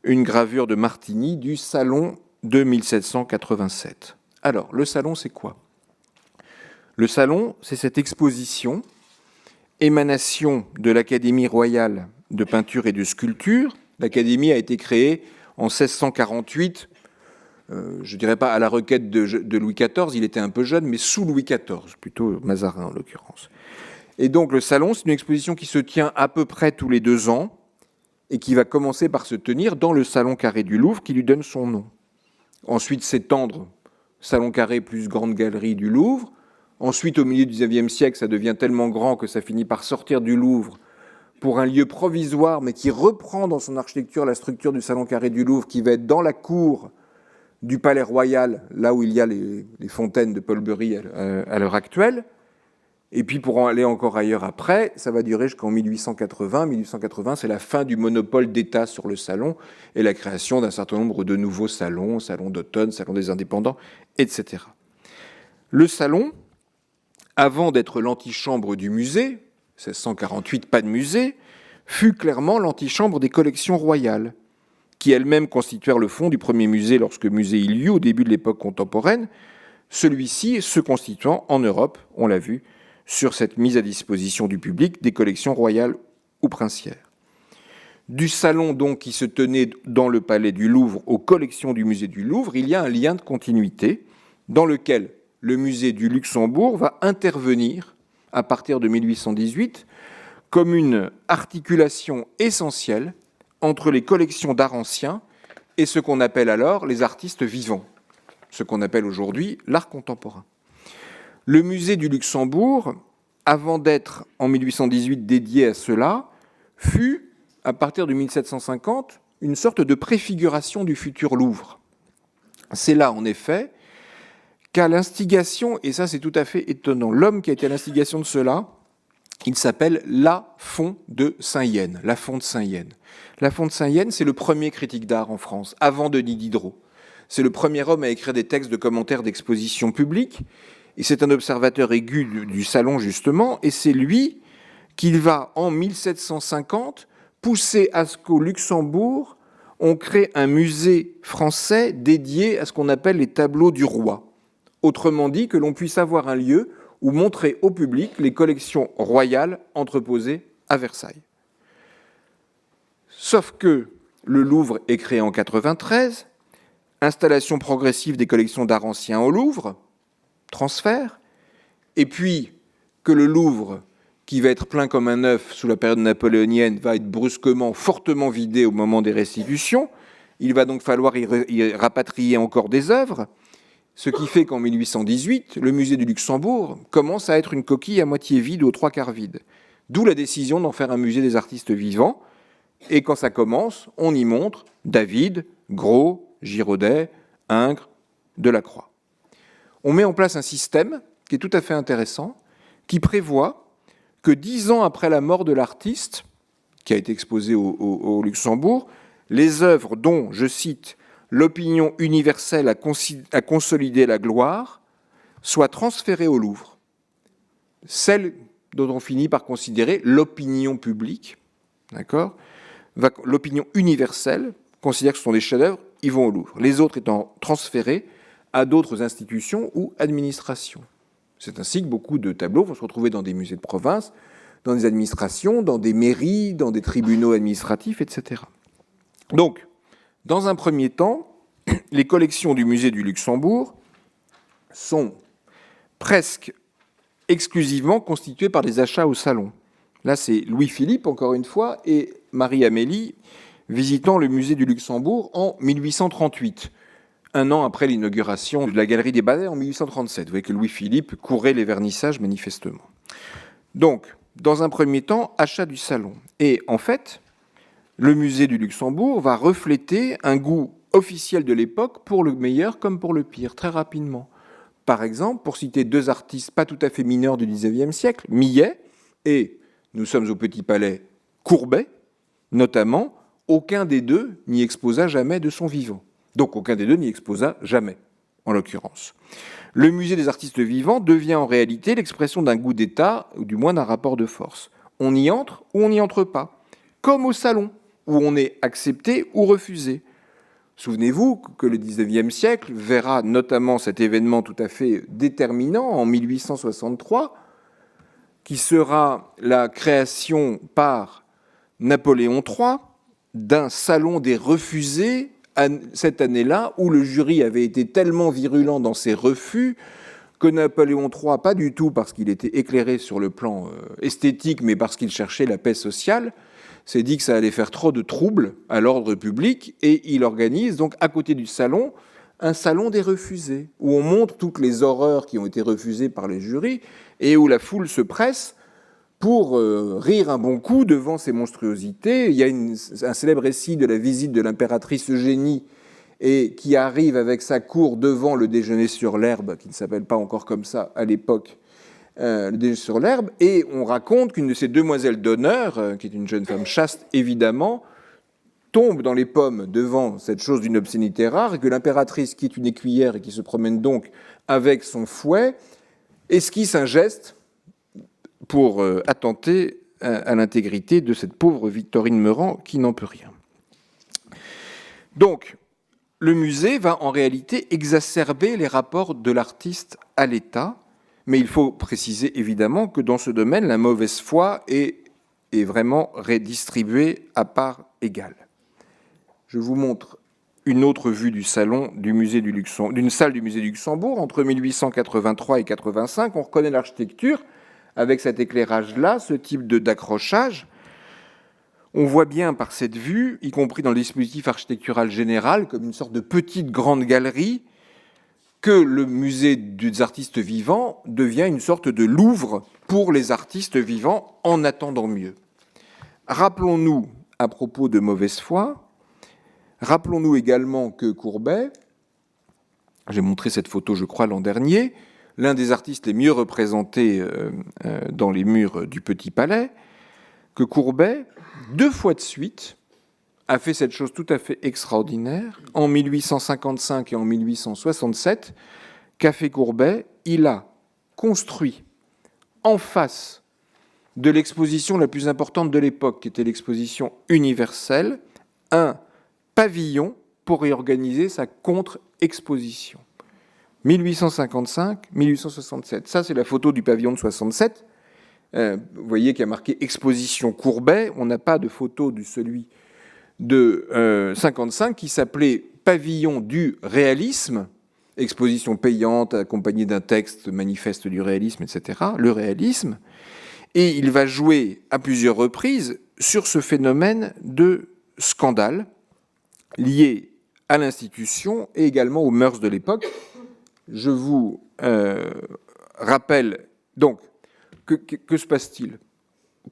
une gravure de Martini du salon de 1787. Alors, le salon, c'est quoi ? Le salon, c'est cette exposition, émanation de l'Académie royale de peinture et de sculpture. L'Académie a été créée en 1648, je ne dirais pas à la requête de Louis XIV, il était un peu jeune, mais sous Louis XIV, plutôt Mazarin en l'occurrence. Et donc le salon, c'est une exposition qui se tient à peu près tous les 2 ans, et qui va commencer par se tenir dans le salon carré du Louvre, qui lui donne son nom. Ensuite s'étendre, salon carré plus grande galerie du Louvre. Ensuite, au milieu du XIXe siècle, ça devient tellement grand que ça finit par sortir du Louvre pour un lieu provisoire, mais qui reprend dans son architecture la structure du salon carré du Louvre, qui va être dans la cour du Palais Royal, là où il y a les fontaines de Paul Bury à l'heure actuelle. Et puis pour aller encore ailleurs après, ça va durer jusqu'en 1880. 1880, c'est la fin du monopole d'État sur le salon et la création d'un certain nombre de nouveaux salons, salon d'automne, salon des indépendants, etc. Le salon, avant d'être l'antichambre du musée, 1648, pas de musée, fut clairement l'antichambre des collections royales, qui elles-mêmes constituèrent le fond du premier musée lorsque musée il y eut au début de l'époque contemporaine, celui-ci se constituant en Europe, on l'a vu, sur cette mise à disposition du public des collections royales ou princières. Du salon donc qui se tenait dans le palais du Louvre aux collections du musée du Louvre, il y a un lien de continuité dans lequel le musée du Luxembourg va intervenir à partir de 1818 comme une articulation essentielle entre les collections d'art ancien et ce qu'on appelle alors les artistes vivants, ce qu'on appelle aujourd'hui l'art contemporain. Le musée du Luxembourg, avant d'être en 1818 dédié à cela, fut, à partir de 1750, une sorte de préfiguration du futur Louvre. C'est là, en effet, qu'à l'instigation, et ça c'est tout à fait étonnant, l'homme qui a été à l'instigation de cela, il s'appelle Lafont de Saint-Yenne. Lafont de Saint-Yenne. Lafont de Saint-Yenne, c'est le premier critique d'art en France, avant Denis Diderot. C'est le premier homme à écrire des textes de commentaires d'exposition publique, et c'est un observateur aigu du salon, justement, et c'est lui qui va, en 1750, pousser à ce qu'au Luxembourg, on crée un musée français dédié à ce qu'on appelle les tableaux du roi. Autrement dit, que l'on puisse avoir un lieu où montrer au public les collections royales entreposées à Versailles. Sauf que le Louvre est créé en 93, installation progressive des collections d'art ancien au Louvre, transfert, et puis que le Louvre, qui va être plein comme un œuf sous la période napoléonienne, va être brusquement, fortement vidé au moment des restitutions. Il va donc falloir y rapatrier encore des œuvres, ce qui fait qu'en 1818, le musée du Luxembourg commence à être une coquille à moitié vide ou aux trois quarts vide. D'où la décision d'en faire un musée des artistes vivants. Et quand ça commence, on y montre David, Gros, Girodet, Ingres, Delacroix. On met en place un système qui est tout à fait intéressant, qui prévoit que 10 ans après la mort de l'artiste, qui a été exposé au Luxembourg, les œuvres dont, je cite, l'opinion universelle a consolidé la gloire, soient transférées au Louvre. Celles dont on finit par considérer l'opinion publique, d'accord, l'opinion universelle considère que ce sont des chefs-d'œuvre, ils vont au Louvre. Les autres étant transférés à d'autres institutions ou administrations. C'est ainsi que beaucoup de tableaux vont se retrouver dans des musées de province, dans des administrations, dans des mairies, dans des tribunaux administratifs, etc. Donc, dans un premier temps, les collections du musée du Luxembourg sont presque exclusivement constituées par des achats au salon. Là, c'est Louis-Philippe, encore une fois, et Marie-Amélie visitant le musée du Luxembourg en 1838, un an après l'inauguration de la Galerie des Ballets en 1837. Vous voyez que Louis-Philippe courait les vernissages manifestement. Donc, dans un premier temps, achat du salon. Et en fait, le musée du Luxembourg va refléter un goût officiel de l'époque pour le meilleur comme pour le pire, très rapidement. Par exemple, pour citer deux artistes pas tout à fait mineurs du XIXe siècle, Millet et, nous sommes au Petit Palais, Courbet, notamment, aucun des deux n'y exposa jamais de son vivant. Donc aucun des deux n'y exposa jamais, en l'occurrence. Le musée des artistes vivants devient en réalité l'expression d'un goût d'État, ou du moins d'un rapport de force. On y entre ou on n'y entre pas, comme au salon, où on est accepté ou refusé. Souvenez-vous que le XIXe siècle verra notamment cet événement tout à fait déterminant en 1863, qui sera la création par Napoléon III d'un salon des refusés cette année-là, où le jury avait été tellement virulent dans ses refus que Napoléon III, pas du tout parce qu'il était éclairé sur le plan esthétique, mais parce qu'il cherchait la paix sociale, s'est dit que ça allait faire trop de troubles à l'ordre public, et il organise donc à côté du salon un salon des refusés, où on montre toutes les horreurs qui ont été refusées par les jurys, et où la foule se presse pour rire un bon coup devant ces monstruosités. Il y a un célèbre récit de la visite de l'impératrice Eugénie, et qui arrive avec sa cour devant le déjeuner sur l'herbe, qui ne s'appelle pas encore comme ça à l'époque, le déjeuner sur l'herbe, et on raconte qu'une de ces demoiselles d'honneur, qui est une jeune femme chaste évidemment, tombe dans les pommes devant cette chose d'une obscénité rare, et que l'impératrice, qui est une écuyère et qui se promène donc avec son fouet, esquisse un geste pour attenter à l'intégrité de cette pauvre Victorine Meurant qui n'en peut rien. Donc, le musée va en réalité exacerber les rapports de l'artiste à l'État, mais il faut préciser évidemment que dans ce domaine, la mauvaise foi est vraiment redistribuée à part égale. Je vous montre une autre vue du salon d'une salle du musée du Luxembourg entre 1883 et 85. On reconnaît l'architecture avec cet éclairage-là, ce type d'accrochage. On voit bien par cette vue, y compris dans le dispositif architectural général, comme une sorte de petite grande galerie, que le musée des artistes vivants devient une sorte de Louvre pour les artistes vivants en attendant mieux. Rappelons-nous, à propos de mauvaise foi, rappelons-nous également que Courbet, j'ai montré cette photo, je crois, l'an dernier, l'un des artistes les mieux représentés dans les murs du Petit Palais, que Courbet, 2 fois de suite, a fait cette chose tout à fait extraordinaire. En 1855 et en 1867, qu'a fait Courbet? Il a construit en face de l'exposition la plus importante de l'époque, qui était l'exposition universelle, un pavillon pour y organiser sa contre-exposition. 1855, 1867. Ça, c'est la photo du pavillon de 67. Vous voyez qu'il y a marqué Exposition Courbet. On n'a pas de photo de celui de 55 qui s'appelait Pavillon du réalisme, exposition payante accompagnée d'un texte manifeste du réalisme, etc. Le réalisme. Et il va jouer à plusieurs reprises sur ce phénomène de scandale lié à l'institution et également aux mœurs de l'époque. Je vous rappelle donc que se passe-t-il?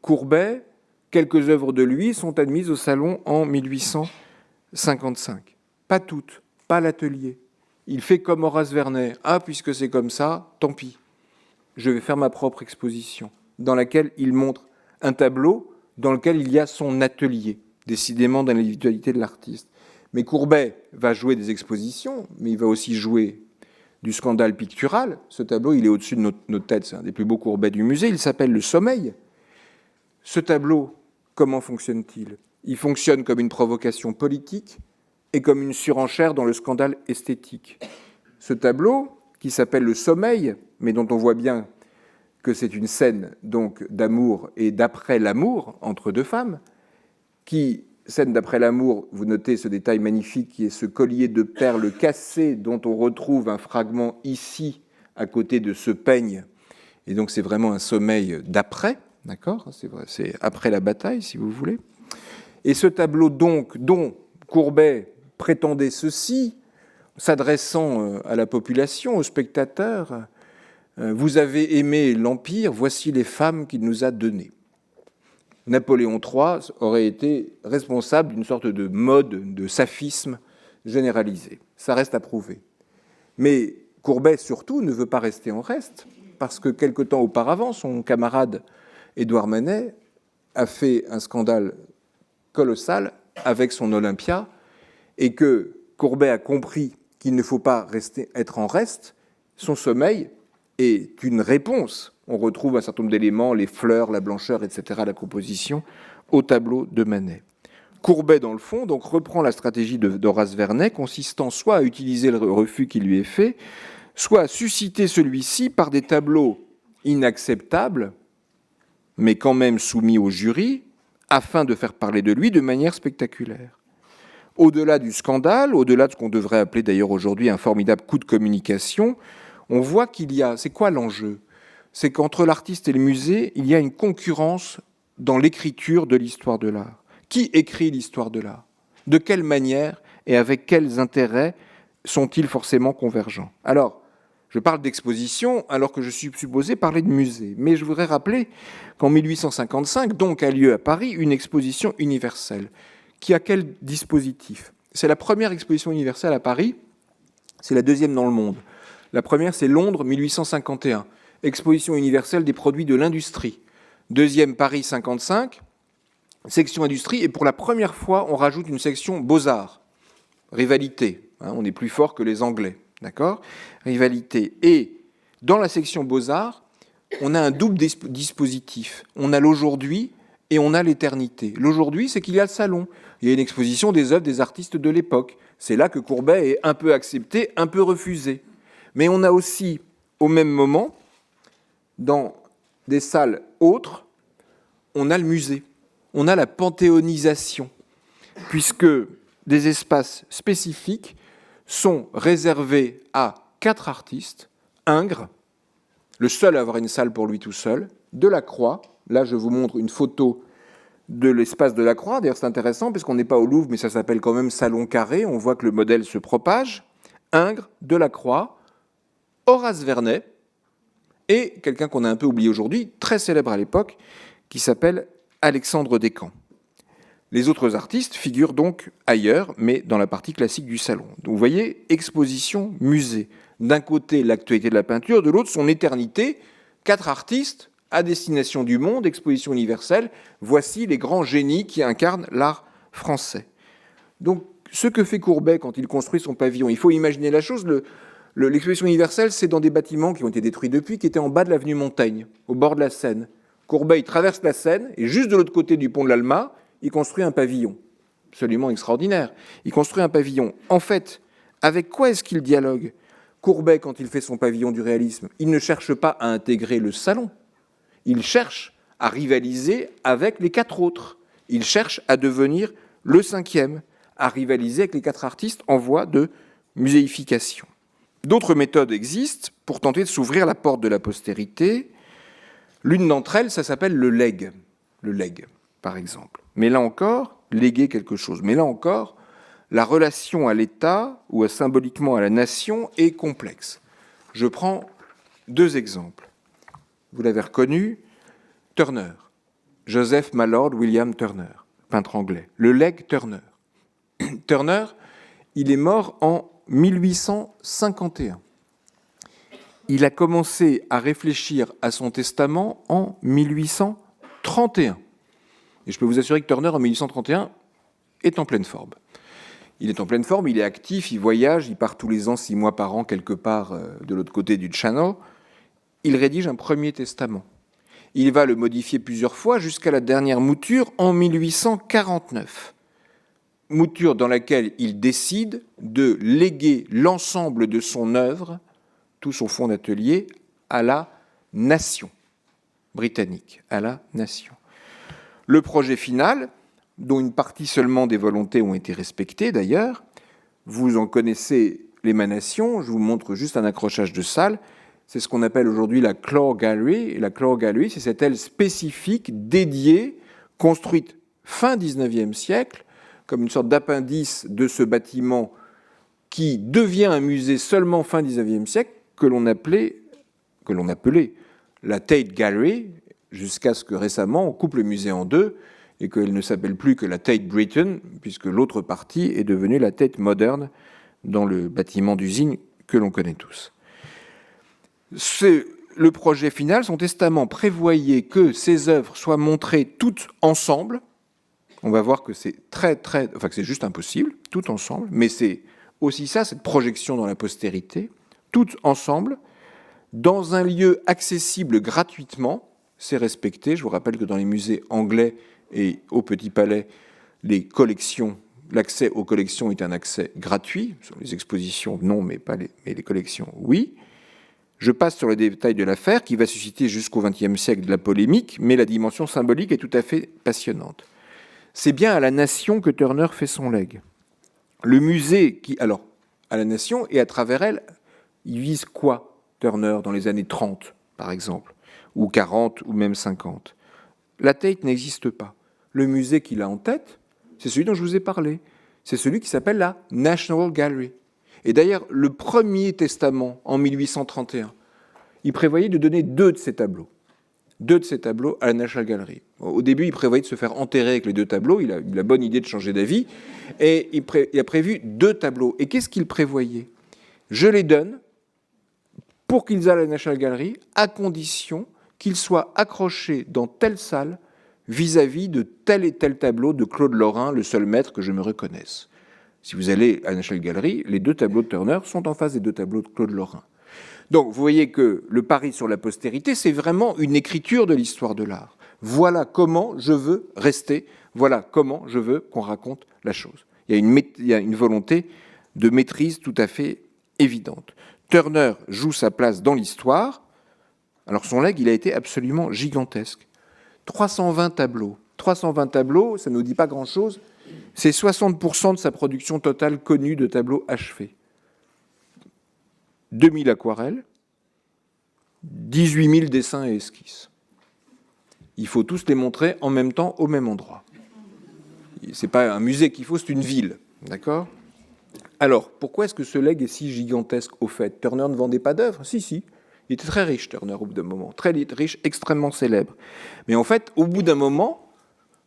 Courbet, quelques œuvres de lui sont admises au Salon en 1855. Pas toutes, pas l'atelier. Il fait comme Horace Vernet. Ah, puisque c'est comme ça, tant pis. Je vais faire ma propre exposition, dans laquelle il montre un tableau dans lequel il y a son atelier, décidément dans l'individualité de l'artiste. Mais Courbet va jouer des expositions, mais il va aussi jouer du scandale pictural. Ce tableau, il est au-dessus de notre tête, c'est un des plus beaux Courbet du musée, il s'appelle Le Sommeil. Ce tableau, comment fonctionne-t-il? Il fonctionne comme une provocation politique et comme une surenchère dans le scandale esthétique. Ce tableau, qui s'appelle Le Sommeil, mais dont on voit bien que c'est une scène donc d'amour et d'après l'amour entre deux femmes, qui, scène d'après l'amour, vous notez ce détail magnifique qui est ce collier de perles cassé dont on retrouve un fragment ici à côté de ce peigne, et donc c'est vraiment un sommeil d'après, d'accord, c'est vrai, c'est après la bataille si vous voulez. Et ce tableau donc dont Courbet prétendait ceci, s'adressant à la population, aux spectateurs: vous avez aimé l'Empire, voici les femmes qu'il nous a données. Napoléon III aurait été responsable d'une sorte de mode de saphisme généralisé. Ça reste à prouver. Mais Courbet, surtout, ne veut pas rester en reste, parce que quelque temps auparavant, son camarade Édouard Manet a fait un scandale colossal avec son Olympia, et que Courbet a compris qu'il ne faut pas être en reste. Son sommeil est une réponse. On retrouve un certain nombre d'éléments, les fleurs, la blancheur, etc., la composition, au tableau de Manet. Courbet, dans le fond, donc, reprend la stratégie d'Horace Vernet, consistant soit à utiliser le refus qui lui est fait, soit à susciter celui-ci par des tableaux inacceptables, mais quand même soumis au jury, afin de faire parler de lui de manière spectaculaire. Au-delà du scandale, au-delà de ce qu'on devrait appeler d'ailleurs aujourd'hui un formidable coup de communication, on voit qu'il y a... C'est quoi l'enjeu? C'est qu'entre l'artiste et le musée, il y a une concurrence dans l'écriture de l'histoire de l'art. Qui écrit l'histoire de l'art? De quelle manière et avec quels intérêts sont-ils forcément convergents? Alors, je parle d'exposition alors que je suis supposé parler de musée. Mais je voudrais rappeler qu'en 1855, donc, a lieu à Paris une exposition universelle. Qui a quel dispositif? C'est la première exposition universelle à Paris, c'est la deuxième dans le monde. La première, c'est Londres, 1851, exposition universelle des produits de l'industrie. Deuxième, Paris, 55, section industrie, et pour la première fois, on rajoute une section beaux-arts, rivalité, hein, on est plus fort que les Anglais, d'accord? Rivalité. Et dans la section beaux-arts, on a un double dispositif. On a l'aujourd'hui et on a l'éternité. L'aujourd'hui, c'est qu'il y a le salon. Il y a une exposition des œuvres des artistes de l'époque. C'est là que Courbet est un peu accepté, un peu refusé. Mais on a aussi, au même moment, dans des salles autres, on a le musée. On a la panthéonisation, puisque des espaces spécifiques sont réservés à 4 artistes: Ingres, le seul à avoir une salle pour lui tout seul, Delacroix. Là, je vous montre une photo de l'espace de la Croix. D'ailleurs, c'est intéressant, puisqu'on n'est pas au Louvre, mais ça s'appelle quand même Salon Carré. On voit que le modèle se propage. Ingres, Delacroix, Horace Vernet et quelqu'un qu'on a un peu oublié aujourd'hui, très célèbre à l'époque, qui s'appelle Alexandre Descamps. Les autres artistes figurent donc ailleurs, mais dans la partie classique du salon. Donc vous voyez, exposition, musée. D'un côté, l'actualité de la peinture, de l'autre, son éternité. 4 artistes à destination du monde, exposition universelle. Voici les grands génies qui incarnent l'art français. Donc, ce que fait Courbet quand il construit son pavillon, il faut imaginer la chose. L'exposition universelle, c'est dans des bâtiments qui ont été détruits depuis, qui étaient en bas de l'avenue Montaigne, au bord de la Seine. Courbet, il traverse la Seine, et juste de l'autre côté du pont de l'Alma, il construit un pavillon. Absolument extraordinaire. Il construit un pavillon. En fait, avec quoi est-ce qu'il dialogue ? Courbet, quand il fait son pavillon du réalisme, il ne cherche pas à intégrer le salon. Il cherche à rivaliser avec les 4 autres. Il cherche à devenir le 5e, à rivaliser avec les 4 artistes en voie de muséification. D'autres méthodes existent pour tenter de s'ouvrir la porte de la postérité. L'une d'entre elles, ça s'appelle le legs. Le legs, par exemple. Mais là encore, léguer quelque chose. Mais là encore, la relation à l'État ou symboliquement à la nation est complexe. Je prends 2 exemples. Vous l'avez reconnu, Turner. Joseph Mallord William Turner, peintre anglais. Le legs Turner. Turner, il est mort en 1851. Il a commencé à réfléchir à son testament en 1831. Et je peux vous assurer que Turner, en 1831, est en pleine forme. Il est en pleine forme, il est actif, il voyage, il part tous les ans, 6 mois par an, quelque part de l'autre côté du Channel. Il rédige un premier testament. Il va le modifier plusieurs fois jusqu'à la dernière mouture en 1849. Mouture dans laquelle il décide de léguer l'ensemble de son œuvre, tout son fonds d'atelier, à la nation britannique, à la nation. Le projet final, dont une partie seulement des volontés ont été respectées d'ailleurs, vous en connaissez l'émanation, je vous montre juste un accrochage de salle, c'est ce qu'on appelle aujourd'hui la Claw Gallery. Et la Claw Gallery, c'est cette aile spécifique, dédiée, construite fin 19e siècle, comme une sorte d'appendice de ce bâtiment qui devient un musée seulement fin 19e siècle, que l'on appelait la Tate Gallery, jusqu'à ce que récemment on coupe le musée en 2 et qu'elle ne s'appelle plus que la Tate Britain, puisque l'autre partie est devenue la Tate Modern dans le bâtiment d'usine que l'on connaît tous. C'est le projet final, son testament prévoyait que ces œuvres soient montrées toutes ensemble. On va voir que c'est que c'est juste impossible, toutes ensemble, mais c'est aussi ça, cette projection dans la postérité, toutes ensemble, dans un lieu accessible gratuitement. C'est respecté. Je vous rappelle que dans les musées anglais et au Petit Palais, l'accès aux collections est un accès gratuit. Sur les expositions, non, mais les collections, oui. Je passe sur les détails de l'affaire qui va susciter jusqu'au XXe siècle de la polémique, mais la dimension symbolique est tout à fait passionnante. C'est bien à la nation que Turner fait son legs. Le musée à la nation, et à travers elle, il vise quoi, Turner, dans les années 30, par exemple, ou 40, ou même 50. La Tate n'existe pas. Le musée qu'il a en tête, c'est celui dont je vous ai parlé. C'est celui qui s'appelle la National Gallery. Et d'ailleurs, le premier testament, en 1831, il prévoyait de donner 2 de ces tableaux. 2 de ces tableaux à la National Gallery. Au début, il prévoyait de se faire enterrer avec les 2 tableaux. Il a eu la bonne idée de changer d'avis. Et il a prévu 2 tableaux. Et qu'est-ce qu'il prévoyait ? Je les donne pour qu'ils aillent à la National Gallery, à condition qu'ils soient accrochés dans telle salle vis-à-vis de tel et tel tableau de Claude Lorrain, le seul maître que je me reconnaisse. Si vous allez à la National Gallery, les 2 tableaux de Turner sont en face des 2 tableaux de Claude Lorrain. Donc, vous voyez que le pari sur la postérité, c'est vraiment une écriture de l'histoire de l'art. Voilà comment je veux rester, voilà comment je veux qu'on raconte la chose. Il y a une volonté de maîtrise tout à fait évidente. Turner joue sa place dans l'histoire. Alors, son legs, il a été absolument gigantesque. 320 tableaux. 320 tableaux, ça ne nous dit pas grand-chose. C'est 60% de sa production totale connue de tableaux achevés. 2000 aquarelles, 18 000 dessins et esquisses. Il faut tous les montrer en même temps au même endroit. Ce n'est pas un musée qu'il faut, c'est une ville. D'accord ? Alors, pourquoi est-ce que ce legs est si gigantesque au fait? Turner ne vendait pas d'œuvres? Si, si. Il était très riche, Turner, au bout d'un moment. Très riche, extrêmement célèbre. Mais en fait, au bout d'un moment,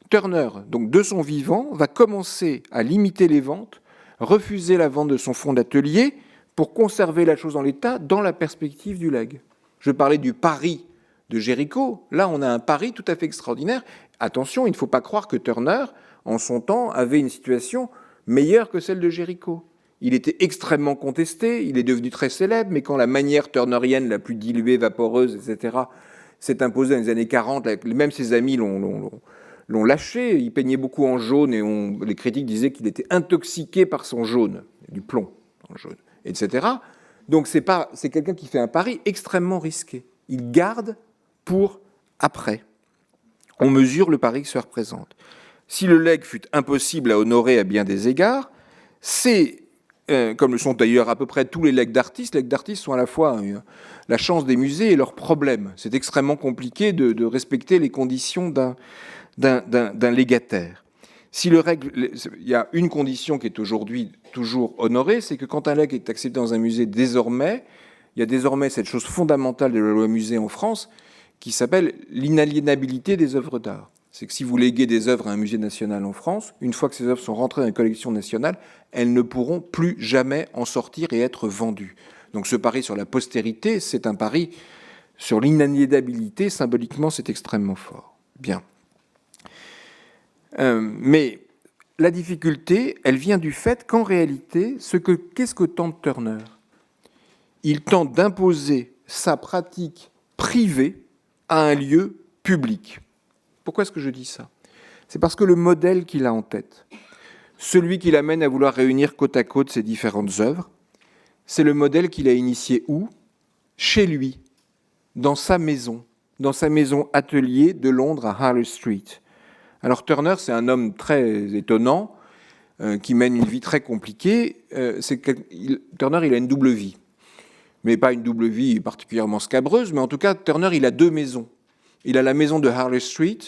Turner, donc de son vivant, va commencer à limiter les ventes, refuser la vente de son fonds d'atelier pour conserver la chose en l'état dans la perspective du leg. Je parlais du pari de Géricault. Là, on a un pari tout à fait extraordinaire. Attention, il ne faut pas croire que Turner, en son temps, avait une situation meilleure que celle de Géricault. Il était extrêmement contesté, il est devenu très célèbre, mais quand la manière turnerienne la plus diluée, vaporeuse, etc., s'est imposée dans les années 40, même ses amis l'ont lâché, il peignait beaucoup en jaune, et les critiques disaient qu'il était intoxiqué par son jaune, du plomb dans le jaune, etc. Donc c'est quelqu'un qui fait un pari extrêmement risqué. Il garde pour après. On mesure le pari que ça représente. Si le legs fut impossible à honorer à bien des égards, c'est, comme le sont d'ailleurs à peu près tous les legs d'artistes sont à la fois la chance des musées et leurs problèmes. C'est extrêmement compliqué de respecter les conditions d'un légataire. Si il y a une condition qui est aujourd'hui toujours honorée, c'est que quand un legs est accepté dans un musée désormais, il y a désormais cette chose fondamentale de la loi musée en France qui s'appelle l'inaliénabilité des œuvres d'art. C'est que si vous léguez des œuvres à un musée national en France, une fois que ces œuvres sont rentrées dans une collection nationale, elles ne pourront plus jamais en sortir et être vendues. Donc ce pari sur la postérité, c'est un pari sur l'inaliénabilité. Symboliquement, c'est extrêmement fort. Bien. Mais la difficulté, elle vient du fait qu'en réalité, qu'est-ce que tente Turner? Il tente d'imposer sa pratique privée à un lieu public. Pourquoi est-ce que je dis ça? C'est parce que le modèle qu'il a en tête, celui qui l'amène à vouloir réunir côte à côte ces différentes œuvres, c'est le modèle qu'il a initié où? Chez lui, dans sa maison atelier de Londres à Harley Street. Alors Turner, c'est un homme très étonnant, qui mène une vie très compliquée. Turner, il a une double vie. Mais pas une double vie particulièrement scabreuse, mais en tout cas, Turner, il a deux maisons. Il a la maison de Harley Street,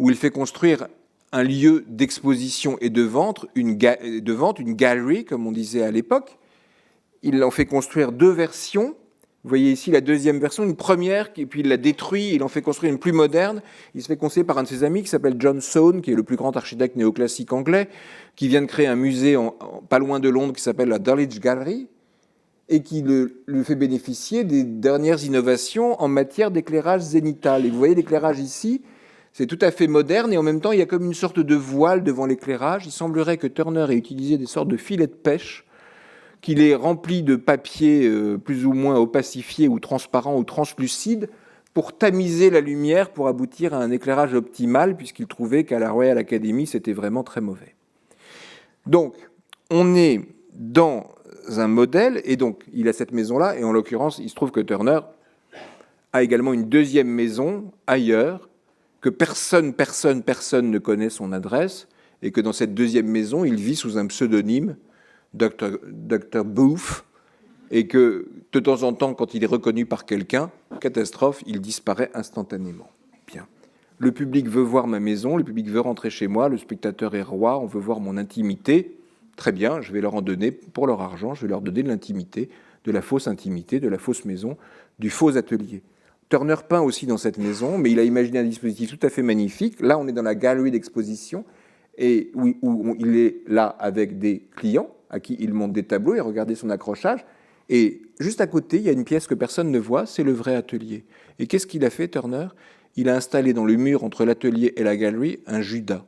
où il fait construire un lieu d'exposition et de vente, une gallery, comme on disait à l'époque. Il en fait construire deux versions. Vous voyez ici la deuxième version, une première, et puis il la détruit, il en fait construire une plus moderne. Il se fait conseiller par un de ses amis qui s'appelle John Soane, qui est le plus grand architecte néoclassique anglais, qui vient de créer un musée pas loin de Londres qui s'appelle la Dulwich Gallery, et qui lui fait bénéficier des dernières innovations en matière d'éclairage zénital. Et vous voyez l'éclairage ici, c'est tout à fait moderne, et en même temps, il y a comme une sorte de voile devant l'éclairage. Il semblerait que Turner ait utilisé des sortes de filets de pêche, qu'il est rempli de papier plus ou moins opacifié ou transparent ou translucide pour tamiser la lumière, pour aboutir à un éclairage optimal, puisqu'il trouvait qu'à la Royal Academy, c'était vraiment très mauvais. Donc, on est dans un modèle, et donc il a cette maison-là, et en l'occurrence, il se trouve que Turner a également une deuxième maison ailleurs, que personne ne connaît son adresse, et que dans cette deuxième maison, il vit sous un pseudonyme, Dr. Booth, et que de temps en temps, quand il est reconnu par quelqu'un, catastrophe, il disparaît instantanément. Bien. Le public veut voir ma maison, le public veut rentrer chez moi, le spectateur est roi, on veut voir mon intimité. Très bien, je vais leur en donner pour leur argent, je vais leur donner de l'intimité, de la fausse intimité, de la fausse maison, du faux atelier. Turner peint aussi dans cette maison, mais il a imaginé un dispositif tout à fait magnifique. Là, on est dans la galerie d'exposition, et où il est là avec des clients à qui il montre des tableaux, et regardez son accrochage. Et juste à côté, il y a une pièce que personne ne voit, c'est le vrai atelier. Et qu'est-ce qu'il a fait, Turner? Il a installé dans le mur entre l'atelier et la galerie un Judas.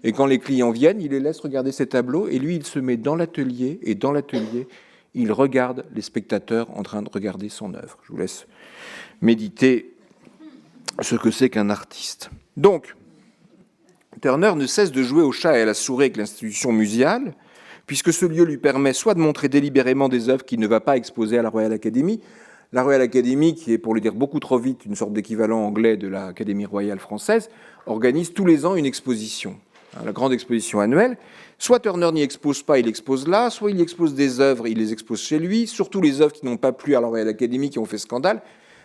Et quand les clients viennent, il les laisse regarder ces tableaux, et lui, il se met dans l'atelier, et dans l'atelier, il regarde les spectateurs en train de regarder son œuvre. Je vous laisse méditer ce que c'est qu'un artiste. Donc, Turner ne cesse de jouer au chat et à la souris avec l'institution muséale, puisque ce lieu lui permet soit de montrer délibérément des œuvres qu'il ne va pas exposer à la Royal Academy. La Royal Academy, qui est, pour le dire beaucoup trop vite, une sorte d'équivalent anglais de l'Académie royale française, organise tous les ans une exposition, la grande exposition annuelle. Soit Turner n'y expose pas, il expose là, soit il expose des œuvres, il les expose chez lui, surtout les œuvres qui n'ont pas plu à la Royal Academy, qui ont fait scandale.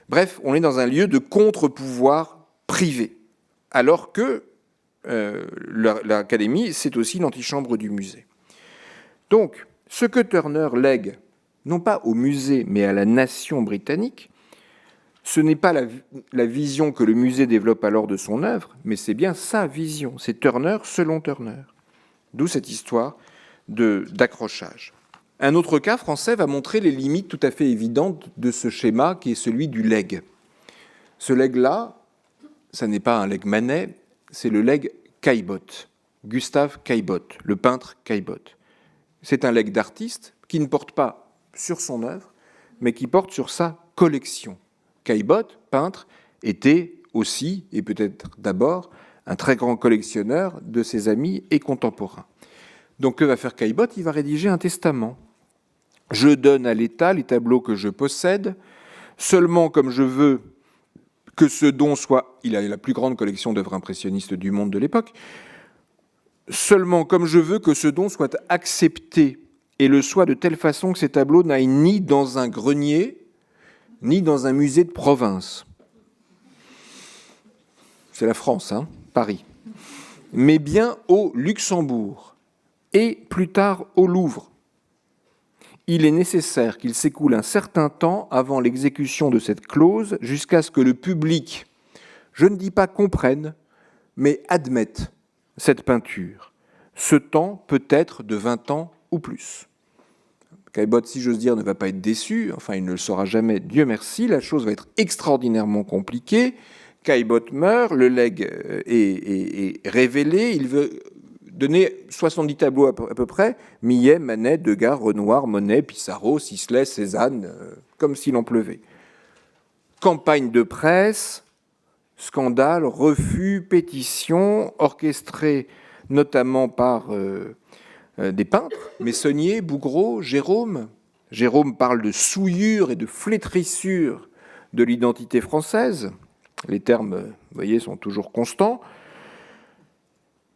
Bref, on est dans un lieu de contre-pouvoir privé, alors que l'Académie, c'est aussi l'antichambre du musée. Donc, Ce que Turner lègue, non pas au musée, mais à la nation britannique, ce n'est pas la vision que le musée développe alors de son œuvre, mais c'est bien sa vision. C'est Turner selon Turner. D'où cette histoire d'accrochage. Un autre cas français va montrer les limites tout à fait évidentes de ce schéma qui est celui du legs. Ce legs-là, ça n'est pas un legs Manet, c'est le legs Caillebotte, Gustave Caillebotte, le peintre Caillebotte. C'est un legs d'artiste qui ne porte pas sur son œuvre, mais qui porte sur sa collection. Caillebotte, peintre, était aussi, et peut-être d'abord, un très grand collectionneur de ses amis et contemporains. Donc que va faire Caillebotte? Il va rédiger un testament. Je donne à l'État les tableaux que je possède, seulement comme je veux que ce don soit... Il a la plus grande collection d'œuvres impressionnistes du monde de l'époque. Seulement comme je veux que ce don soit accepté et le soit de telle façon que ces tableaux n'aillent ni dans un grenier, ni dans un musée de province. C'est la France, hein, Paris. Mais bien au Luxembourg et plus tard au Louvre. Il est nécessaire qu'il s'écoule un certain temps avant l'exécution de cette clause jusqu'à ce que le public, je ne dis pas comprenne, mais admette cette peinture. Ce temps peut être de 20 ans ou plus. Caillebotte, si j'ose dire, ne va pas être déçu, enfin il ne le saura jamais, Dieu merci, la chose va être extraordinairement compliquée. Caillebotte meurt, le legs est révélé, il veut donner 70 tableaux à peu près, Millet, Manet, Degas, Renoir, Monet, Pissarro, Sisley, Cézanne, comme s'il en pleuvait. Campagne de presse, scandale, refus, pétition, orchestrée notamment par des peintres, Meissonnier, Bougreau, Jérôme. Jérôme parle de souillure et de flétrissure de l'identité française. Les termes, vous voyez, sont toujours constants.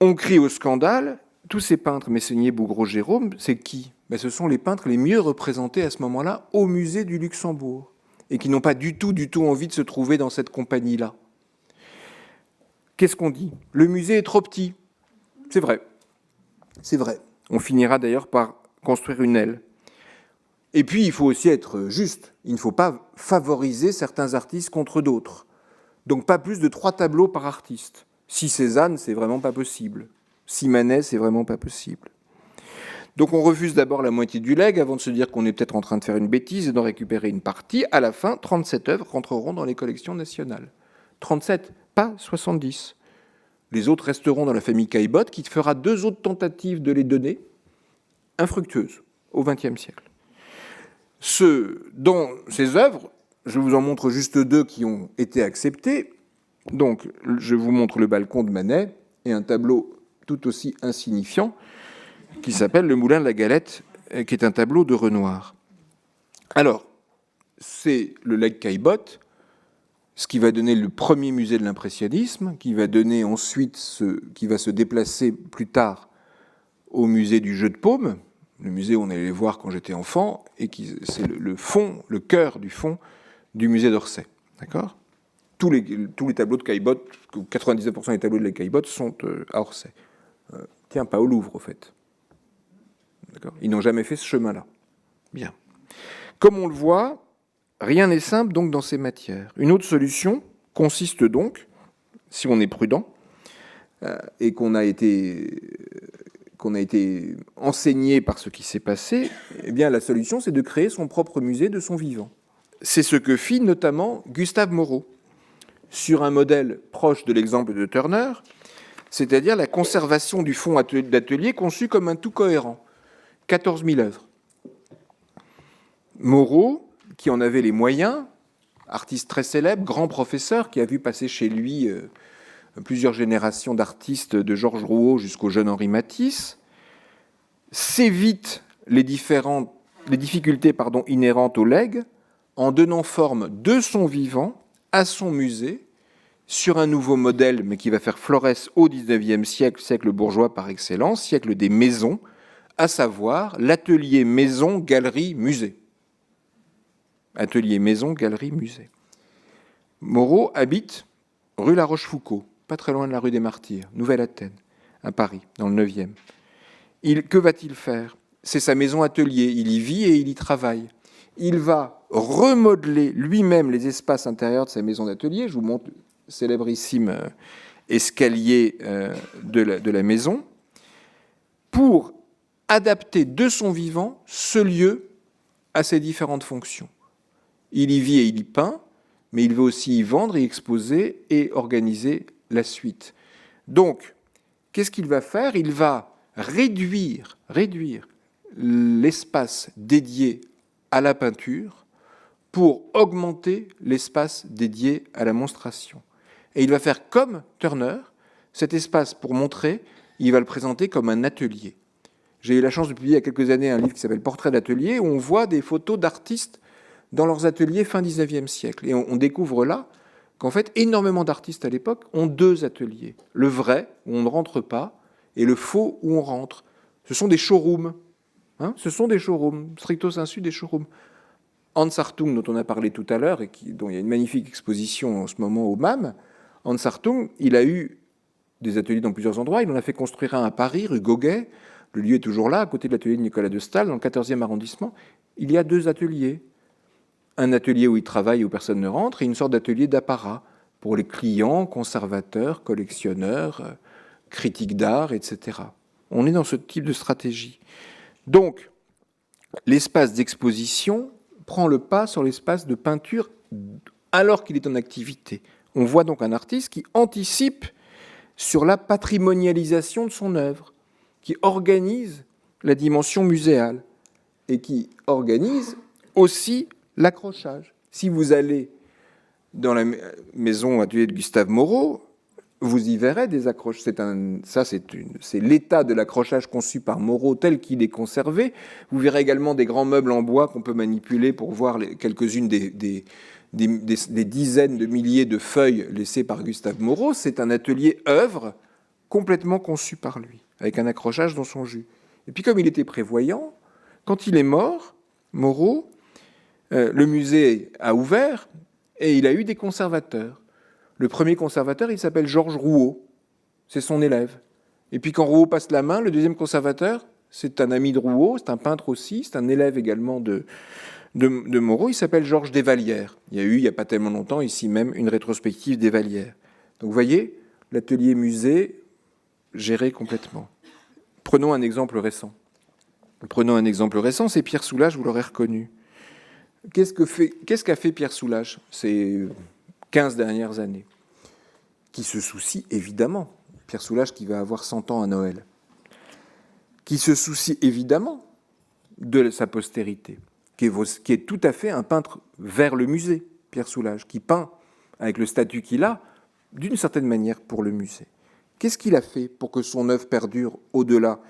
On crie au scandale. Tous ces peintres, Meissonnier, Bougreau, Jérôme, c'est qui? Ce sont les peintres les mieux représentés à ce moment-là au musée du Luxembourg et qui n'ont pas du tout envie de se trouver dans cette compagnie-là. Qu'est-ce qu'on dit? Le musée est trop petit. C'est vrai. C'est vrai. On finira d'ailleurs par construire une aile. Et puis, il faut aussi être juste. Il ne faut pas favoriser certains artistes contre d'autres. Donc, pas plus de 3 tableaux par artiste. Si Cézanne, c'est vraiment pas possible. Si Manet, c'est vraiment pas possible. Donc, on refuse d'abord la moitié du legs avant de se dire qu'on est peut-être en train de faire une bêtise et d'en récupérer une partie. À la fin, 37 œuvres rentreront dans les collections nationales. 37, pas 70. Les autres resteront dans la famille Caillebotte, qui fera 2 autres tentatives de les donner, infructueuses, au XXe siècle. Dans ces œuvres, je vous en montre juste 2 qui ont été acceptées. Donc, je vous montre le balcon de Manet et un tableau tout aussi insignifiant qui s'appelle Le Moulin de la Galette, qui est un tableau de Renoir. Alors, c'est le legs Caillebotte, ce qui va donner le premier musée de l'impressionnisme, qui va donner ensuite qui va se déplacer plus tard au musée du jeu de paume, le musée où on allait les voir quand j'étais enfant, et c'est le fond, le cœur du fond du musée d'Orsay. D'accord ? Tous les tableaux de Caillebotte, 99% des tableaux de Caillebotte sont à Orsay. Tiens, pas au Louvre, au fait. D'accord ? Ils n'ont jamais fait ce chemin-là. Bien. Comme on le voit, rien n'est simple donc dans ces matières. Une autre solution consiste donc, si on est prudent, et qu'on a été enseigné par ce qui s'est passé, eh bien la solution c'est de créer son propre musée de son vivant. C'est ce que fit notamment Gustave Moreau, sur un modèle proche de l'exemple de Turner, c'est-à-dire la conservation du fonds d'atelier conçu comme un tout cohérent. 14 000 œuvres. Moreau, qui en avait les moyens, artiste très célèbre, grand professeur, qui a vu passer chez lui plusieurs générations d'artistes, de Georges Rouault jusqu'au jeune Henri Matisse, s'évite les difficultés inhérentes au legs en donnant forme de son vivant à son musée sur un nouveau modèle, mais qui va faire florès au XIXe siècle, siècle bourgeois par excellence, siècle des maisons, à savoir l'atelier maison, galerie, musée. Atelier maison, galerie, musée. Moreau habite rue La Rochefoucauld, pas très loin de la rue des Martyrs, Nouvelle-Athènes, à Paris, dans le 9e. Que va-t-il faire ? c'est sa maison atelier. Il y vit et il y travaille. Il va remodeler lui-même les espaces intérieurs de sa maison d'atelier. Je vous montre le célébrissime escalier de la maison pour adapter de son vivant ce lieu à ses différentes fonctions. Il y vit et il y peint, mais il veut aussi y vendre, y exposer et organiser la suite. Donc, qu'est-ce qu'il va faire? Il va réduire l'espace dédié à la peinture pour augmenter l'espace dédié à la monstration. Et il va faire comme Turner, cet espace pour montrer, il va le présenter comme un atelier. J'ai eu la chance de publier il y a quelques années un livre qui s'appelle Portrait d'atelier, où on voit des photos d'artistes dans leurs ateliers fin 19e siècle. Et on découvre là qu'en fait, énormément d'artistes à l'époque ont deux ateliers. Le vrai, où on ne rentre pas, et le faux, où on rentre. Ce sont des showrooms. Ce sont des showrooms, stricto sensu des showrooms. Hans Hartung, dont on a parlé tout à l'heure, et dont il y a une magnifique exposition en ce moment au MAM, Hans Hartung, il a eu des ateliers dans plusieurs endroits. Il en a fait construire un à Paris, rue Gauguet. Le lieu est toujours là, à côté de l'atelier de Nicolas de Staël, dans le 14e arrondissement. Il y a deux ateliers. Un atelier où il travaille, où personne ne rentre, et une sorte d'atelier d'apparat pour les clients, conservateurs, collectionneurs, critiques d'art, etc. On est dans ce type de stratégie. Donc, l'espace d'exposition prend le pas sur l'espace de peinture alors qu'il est en activité. On voit donc un artiste qui anticipe sur la patrimonialisation de son œuvre, qui organise la dimension muséale et qui organise aussi l'accrochage. Si vous allez dans la maison atelier de Gustave Moreau, vous y verrez des accrochages. C'est l'état de l'accrochage conçu par Moreau tel qu'il est conservé. Vous verrez également des grands meubles en bois qu'on peut manipuler pour voir quelques-unes des dizaines de milliers de feuilles laissées par Gustave Moreau. C'est un atelier œuvre complètement conçu par lui, avec un accrochage dans son jus. Et puis comme il était prévoyant, quand il est mort, Moreau, le musée a ouvert et il a eu des conservateurs. Le premier conservateur, il s'appelle Georges Rouault. C'est son élève. Et puis quand Rouault passe la main, le deuxième conservateur, c'est un ami de Rouault, c'est un peintre aussi, c'est un élève également de Moreau. Il s'appelle Georges Desvallières. Il y a eu, il n'y a pas tellement longtemps, ici même, une rétrospective Desvallières. Donc vous voyez, l'atelier musée géré complètement. Prenons un exemple récent. C'est Pierre Soulages, vous l'aurez reconnu. Qu'est-ce qu'a fait Pierre Soulages ces 15 dernières années? Qui se soucie évidemment, Pierre Soulages qui va avoir 100 ans à Noël, qui se soucie évidemment de sa postérité, qui est tout à fait un peintre vers le musée, Pierre Soulages, qui peint avec le statut qu'il a, d'une certaine manière pour le musée. Qu'est-ce qu'il a fait pour que son œuvre perdure au-delà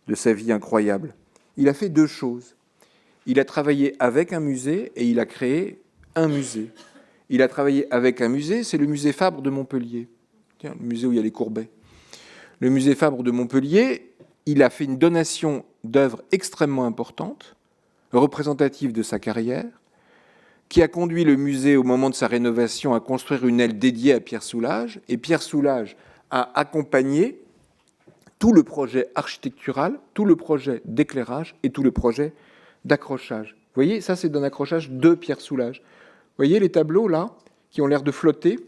de sa vie incroyable? Il a fait deux choses. Il a travaillé avec un musée et il a créé un musée. Il a travaillé avec un musée, c'est le musée Fabre de Montpellier. Tiens, le musée où il y a les Courbets. Le musée Fabre de Montpellier, il a fait une donation d'œuvres extrêmement importante, représentative de sa carrière, qui a conduit le musée, au moment de sa rénovation, à construire une aile dédiée à Pierre Soulages. Et Pierre Soulages a accompagné tout le projet architectural, tout le projet d'éclairage et tout le projet d'accrochage. Vous voyez, ça c'est un accrochage de Pierre Soulages. Vous voyez les tableaux là, qui ont l'air de flotter,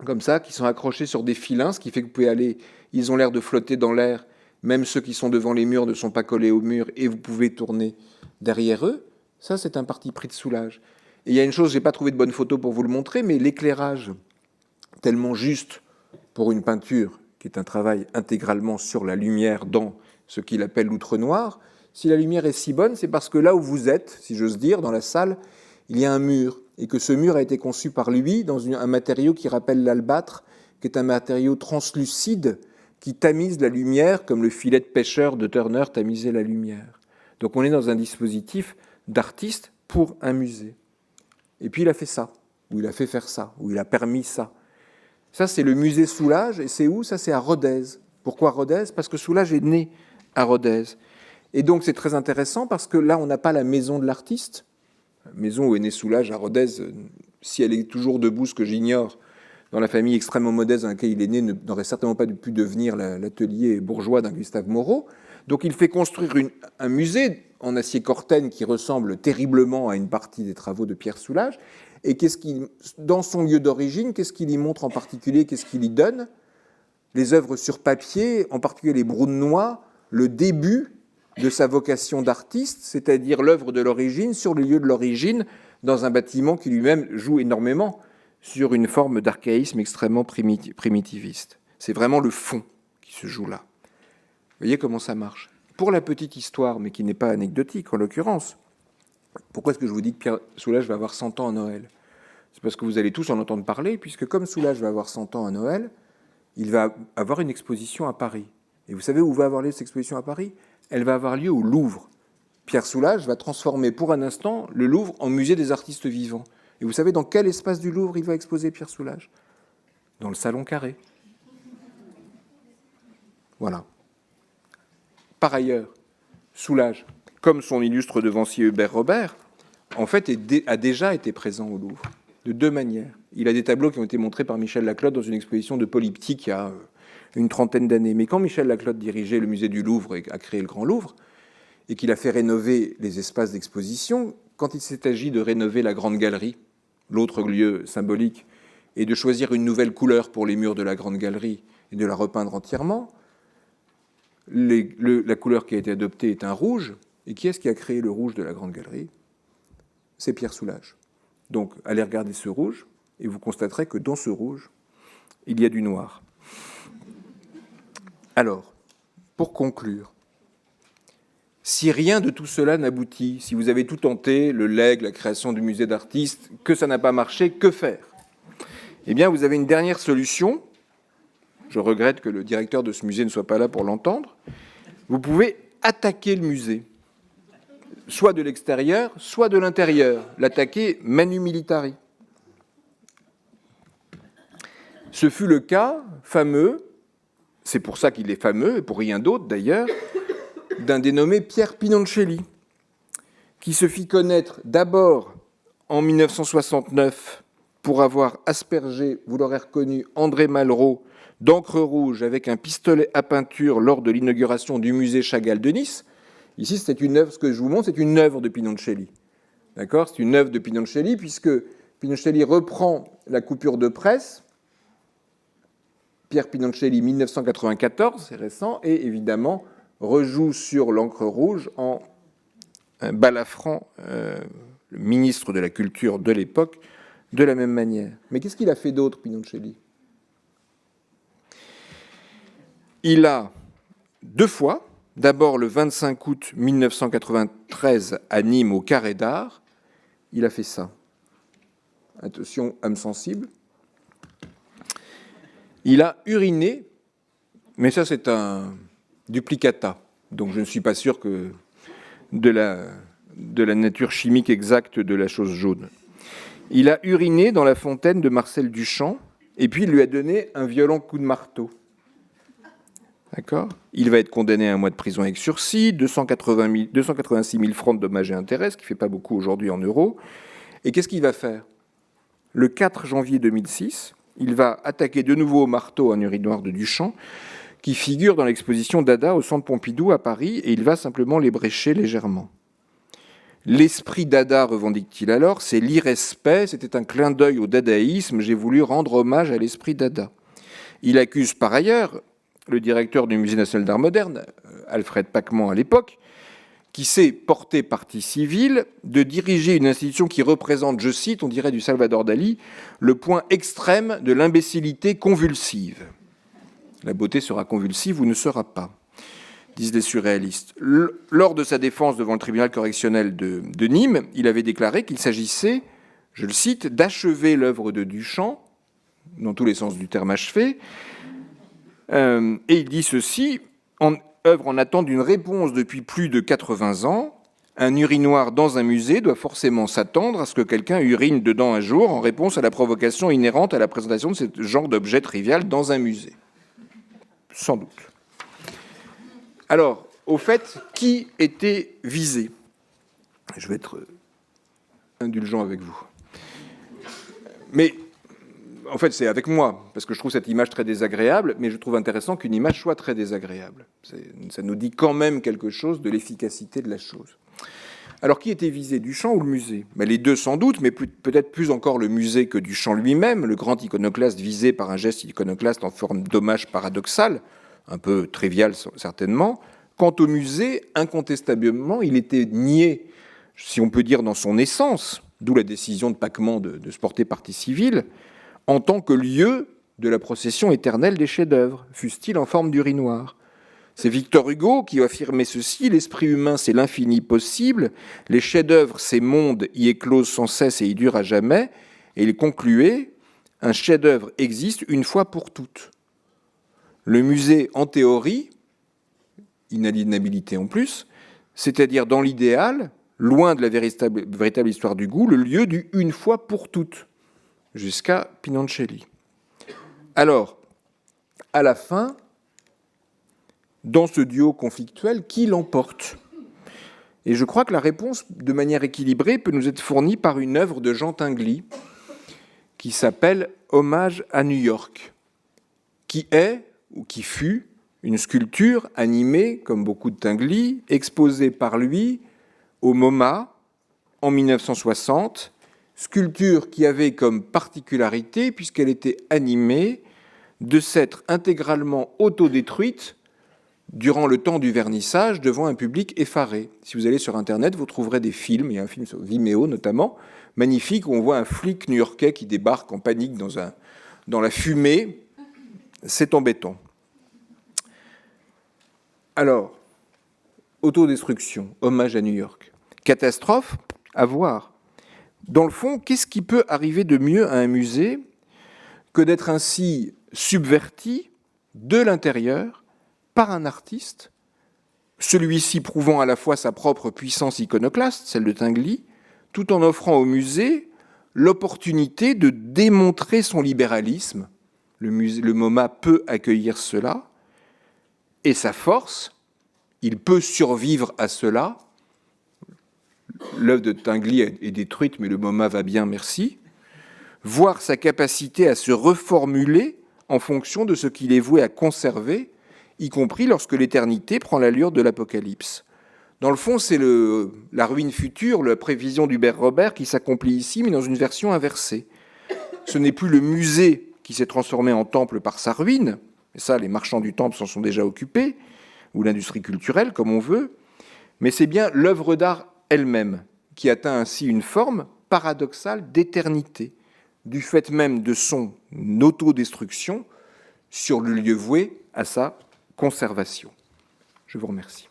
comme ça, qui sont accrochés sur des filins, ce qui fait que vous pouvez aller, ils ont l'air de flotter dans l'air, même ceux qui sont devant les murs ne sont pas collés au mur, et vous pouvez tourner derrière eux. Ça c'est un parti pris de Soulages. Et il y a une chose, je n'ai pas trouvé de bonne photo pour vous le montrer, mais l'éclairage tellement juste pour une peinture, qui est un travail intégralement sur la lumière dans ce qu'il appelle l'outre-noir. Si la lumière est si bonne, c'est parce que là où vous êtes, si j'ose dire, dans la salle, il y a un mur, et que ce mur a été conçu par lui dans un matériau qui rappelle l'albâtre, qui est un matériau translucide, qui tamise la lumière, comme le filet de pêcheur de Turner tamisait la lumière. Donc on est dans un dispositif d'artiste pour un musée. Et puis il a fait ça, ou il a fait faire ça, ou il a permis ça. Ça, c'est le musée Soulages, et c'est où? Ça, c'est à Rodez. Pourquoi Rodez? Parce que Soulages est né à Rodez. Et donc, c'est très intéressant parce que là, on n'a pas la maison de l'artiste. La maison où est né Soulages à Rodez, si elle est toujours debout, ce que j'ignore, dans la famille extrêmement modeste dans laquelle il est né, n'aurait certainement pas pu devenir l'atelier bourgeois d'un Gustave Moreau. Donc il fait construire un musée en acier corten qui ressemble terriblement à une partie des travaux de Pierre Soulages. Et dans son lieu d'origine, qu'est-ce qu'il y montre en particulier? Qu'est-ce qu'il y donne? Les œuvres sur papier, en particulier les Brunois, le début de sa vocation d'artiste, c'est-à-dire l'œuvre de l'origine sur le lieu de l'origine, dans un bâtiment qui lui-même joue énormément sur une forme d'archaïsme extrêmement primitiviste. C'est vraiment le fond qui se joue là. Vous voyez comment ça marche? Pour la petite histoire, mais qui n'est pas anecdotique en l'occurrence, pourquoi est-ce que je vous dis que Pierre Soulages va avoir 100 ans à Noël? C'est parce que vous allez tous en entendre parler, puisque comme Soulages va avoir 100 ans à Noël, il va avoir une exposition à Paris. Et vous savez où va avoir lieu cette exposition à Paris? Elle va avoir lieu au Louvre. Pierre Soulages va transformer pour un instant le Louvre en musée des artistes vivants. Et vous savez dans quel espace du Louvre il va exposer Pierre Soulages? Dans le Salon Carré. Voilà. Par ailleurs, Soulages, comme son illustre devancier Hubert Robert, en fait, a déjà été présent au Louvre, de deux manières. Il a des tableaux qui ont été montrés par Michel Laclotte dans une exposition de polyptyque il y a une trentaine d'années. Mais quand Michel Laclotte dirigeait le musée du Louvre et a créé le Grand Louvre, et qu'il a fait rénover les espaces d'exposition, quand il s'est agi de rénover la Grande Galerie, l'autre lieu symbolique, et de choisir une nouvelle couleur pour les murs de la Grande Galerie et de la repeindre entièrement, la couleur qui a été adoptée est un rouge. Et qui est-ce qui a créé le rouge de la Grande Galerie? C'est Pierre Soulages. Donc, allez regarder ce rouge, et vous constaterez que dans ce rouge, il y a du noir. Alors, pour conclure, si rien de tout cela n'aboutit, si vous avez tout tenté, le legs, la création du musée d'artistes, que ça n'a pas marché, que faire? Eh bien, vous avez une dernière solution. Je regrette que le directeur de ce musée ne soit pas là pour l'entendre. Vous pouvez attaquer le musée, soit de l'extérieur, soit de l'intérieur. L'attaquer manu militari. Ce fut le cas fameux, c'est pour ça qu'il est fameux, et pour rien d'autre d'ailleurs, d'un dénommé Pierre Pinoncelli, qui se fit connaître d'abord en 1969 pour avoir aspergé, vous l'aurez reconnu, André Malraux d'encre rouge avec un pistolet à peinture lors de l'inauguration du musée Chagall de Nice. Ici, c'est une œuvre, ce que je vous montre, c'est une œuvre de Pinoncelli. D'accord? C'est une œuvre de Pinoncelli, puisque Pinoncelli reprend la coupure de presse, Pierre Pinoncelli, 1994, c'est récent, et évidemment rejoue sur l'encre rouge en balafrant le ministre de la Culture de l'époque de la même manière. Mais qu'est-ce qu'il a fait d'autre, Pinoncelli? Il a deux fois, d'abord le 25 août 1993 à Nîmes au Carré d'Art, il a fait ça. Attention, âme sensible. Il a uriné, mais ça c'est un duplicata, donc je ne suis pas sûr que de la nature chimique exacte de la chose jaune. Il a uriné dans la fontaine de Marcel Duchamp, et puis il lui a donné un violent coup de marteau. D'accord? Il va être condamné à un mois de prison avec sursis, 286 000 francs de dommages et intérêts, ce qui ne fait pas beaucoup aujourd'hui en euros. Et qu'est-ce qu'il va faire? Le 4 janvier 2006, il va attaquer de nouveau au marteau un urinoir de Duchamp, qui figure dans l'exposition Dada au Centre Pompidou à Paris, et il va simplement l'ébrécher légèrement. L'esprit Dada, revendique-t-il alors, c'est l'irrespect, c'était un clin d'œil au dadaïsme, j'ai voulu rendre hommage à l'esprit Dada. Il accuse par ailleurs le directeur du Musée national d'art moderne, Alfred Pacman à l'époque, qui s'est porté partie civile, de diriger une institution qui représente, je cite, on dirait du Salvador Dali, le point extrême de l'imbécilité convulsive. La beauté sera convulsive ou ne sera pas, disent les surréalistes. Lors de sa défense devant le tribunal correctionnel de Nîmes, il avait déclaré qu'il s'agissait, je le cite, d'achever l'œuvre de Duchamp, dans tous les sens du terme achevé, et il dit ceci, œuvre en attente d'une réponse depuis plus de 80 ans, un urinoir dans un musée doit forcément s'attendre à ce que quelqu'un urine dedans un jour en réponse à la provocation inhérente à la présentation de ce genre d'objet trivial dans un musée. Sans doute. Alors, au fait, qui était visé? Je vais être indulgent avec vous. Mais en fait, c'est avec moi, parce que je trouve cette image très désagréable, mais je trouve intéressant qu'une image soit très désagréable. Ça nous dit quand même quelque chose de l'efficacité de la chose. Alors, qui était visé, Duchamp ou le musée? Les deux sans doute, mais peut-être plus encore le musée que Duchamp lui-même, le grand iconoclaste visé par un geste iconoclaste en forme d'hommage paradoxal, un peu trivial certainement. Quant au musée, incontestablement, il était nié, si on peut dire, dans son essence, d'où la décision de Pacman de se porter partie civile, en tant que lieu de la procession éternelle des chefs-d'œuvre, fût-il en forme d'urinoir. C'est Victor Hugo qui affirmait ceci: l'esprit humain, c'est l'infini possible, les chefs-d'œuvre, ces mondes y éclosent sans cesse et y durent à jamais. Et il concluait: un chef-d'œuvre existe une fois pour toutes. Le musée, en théorie, inaliénabilité en plus, c'est-à-dire dans l'idéal, loin de la véritable histoire du goût, le lieu du une fois pour toutes, jusqu'à Pinoncelli. Alors, à la fin, dans ce duo conflictuel, qui l'emporte? Et je crois que la réponse, de manière équilibrée, peut nous être fournie par une œuvre de Jean Tinguely qui s'appelle « Hommage à New York », qui est, ou qui fut, une sculpture animée, comme beaucoup de Tinguely, exposée par lui au MoMA en 1960, sculpture qui avait comme particularité, puisqu'elle était animée, de s'être intégralement autodétruite durant le temps du vernissage devant un public effaré. Si vous allez sur Internet, vous trouverez des films, il y a un film sur Vimeo notamment, magnifique, où on voit un flic new-yorkais qui débarque en panique dans la fumée. C'est embêtant. Alors, autodestruction, hommage à New York. Catastrophe, à voir. Dans le fond, qu'est-ce qui peut arriver de mieux à un musée que d'être ainsi subverti de l'intérieur par un artiste, celui-ci prouvant à la fois sa propre puissance iconoclaste, celle de Tinguely, tout en offrant au musée l'opportunité de démontrer son libéralisme. Le MoMA peut accueillir cela, et sa force, il peut survivre à cela. L'œuvre de Tinguely est détruite, mais le MoMA va bien, merci. Voir sa capacité à se reformuler en fonction de ce qu'il est voué à conserver, y compris lorsque l'éternité prend l'allure de l'Apocalypse. Dans le fond, c'est la ruine future, la prévision d'Hubert Robert qui s'accomplit ici, mais dans une version inversée. Ce n'est plus le musée qui s'est transformé en temple par sa ruine, et ça, les marchands du temple s'en sont déjà occupés, ou l'industrie culturelle, comme on veut, mais c'est bien l'œuvre d'art elle-même qui atteint ainsi une forme paradoxale d'éternité, du fait même de son autodestruction sur le lieu voué à sa conservation. Je vous remercie.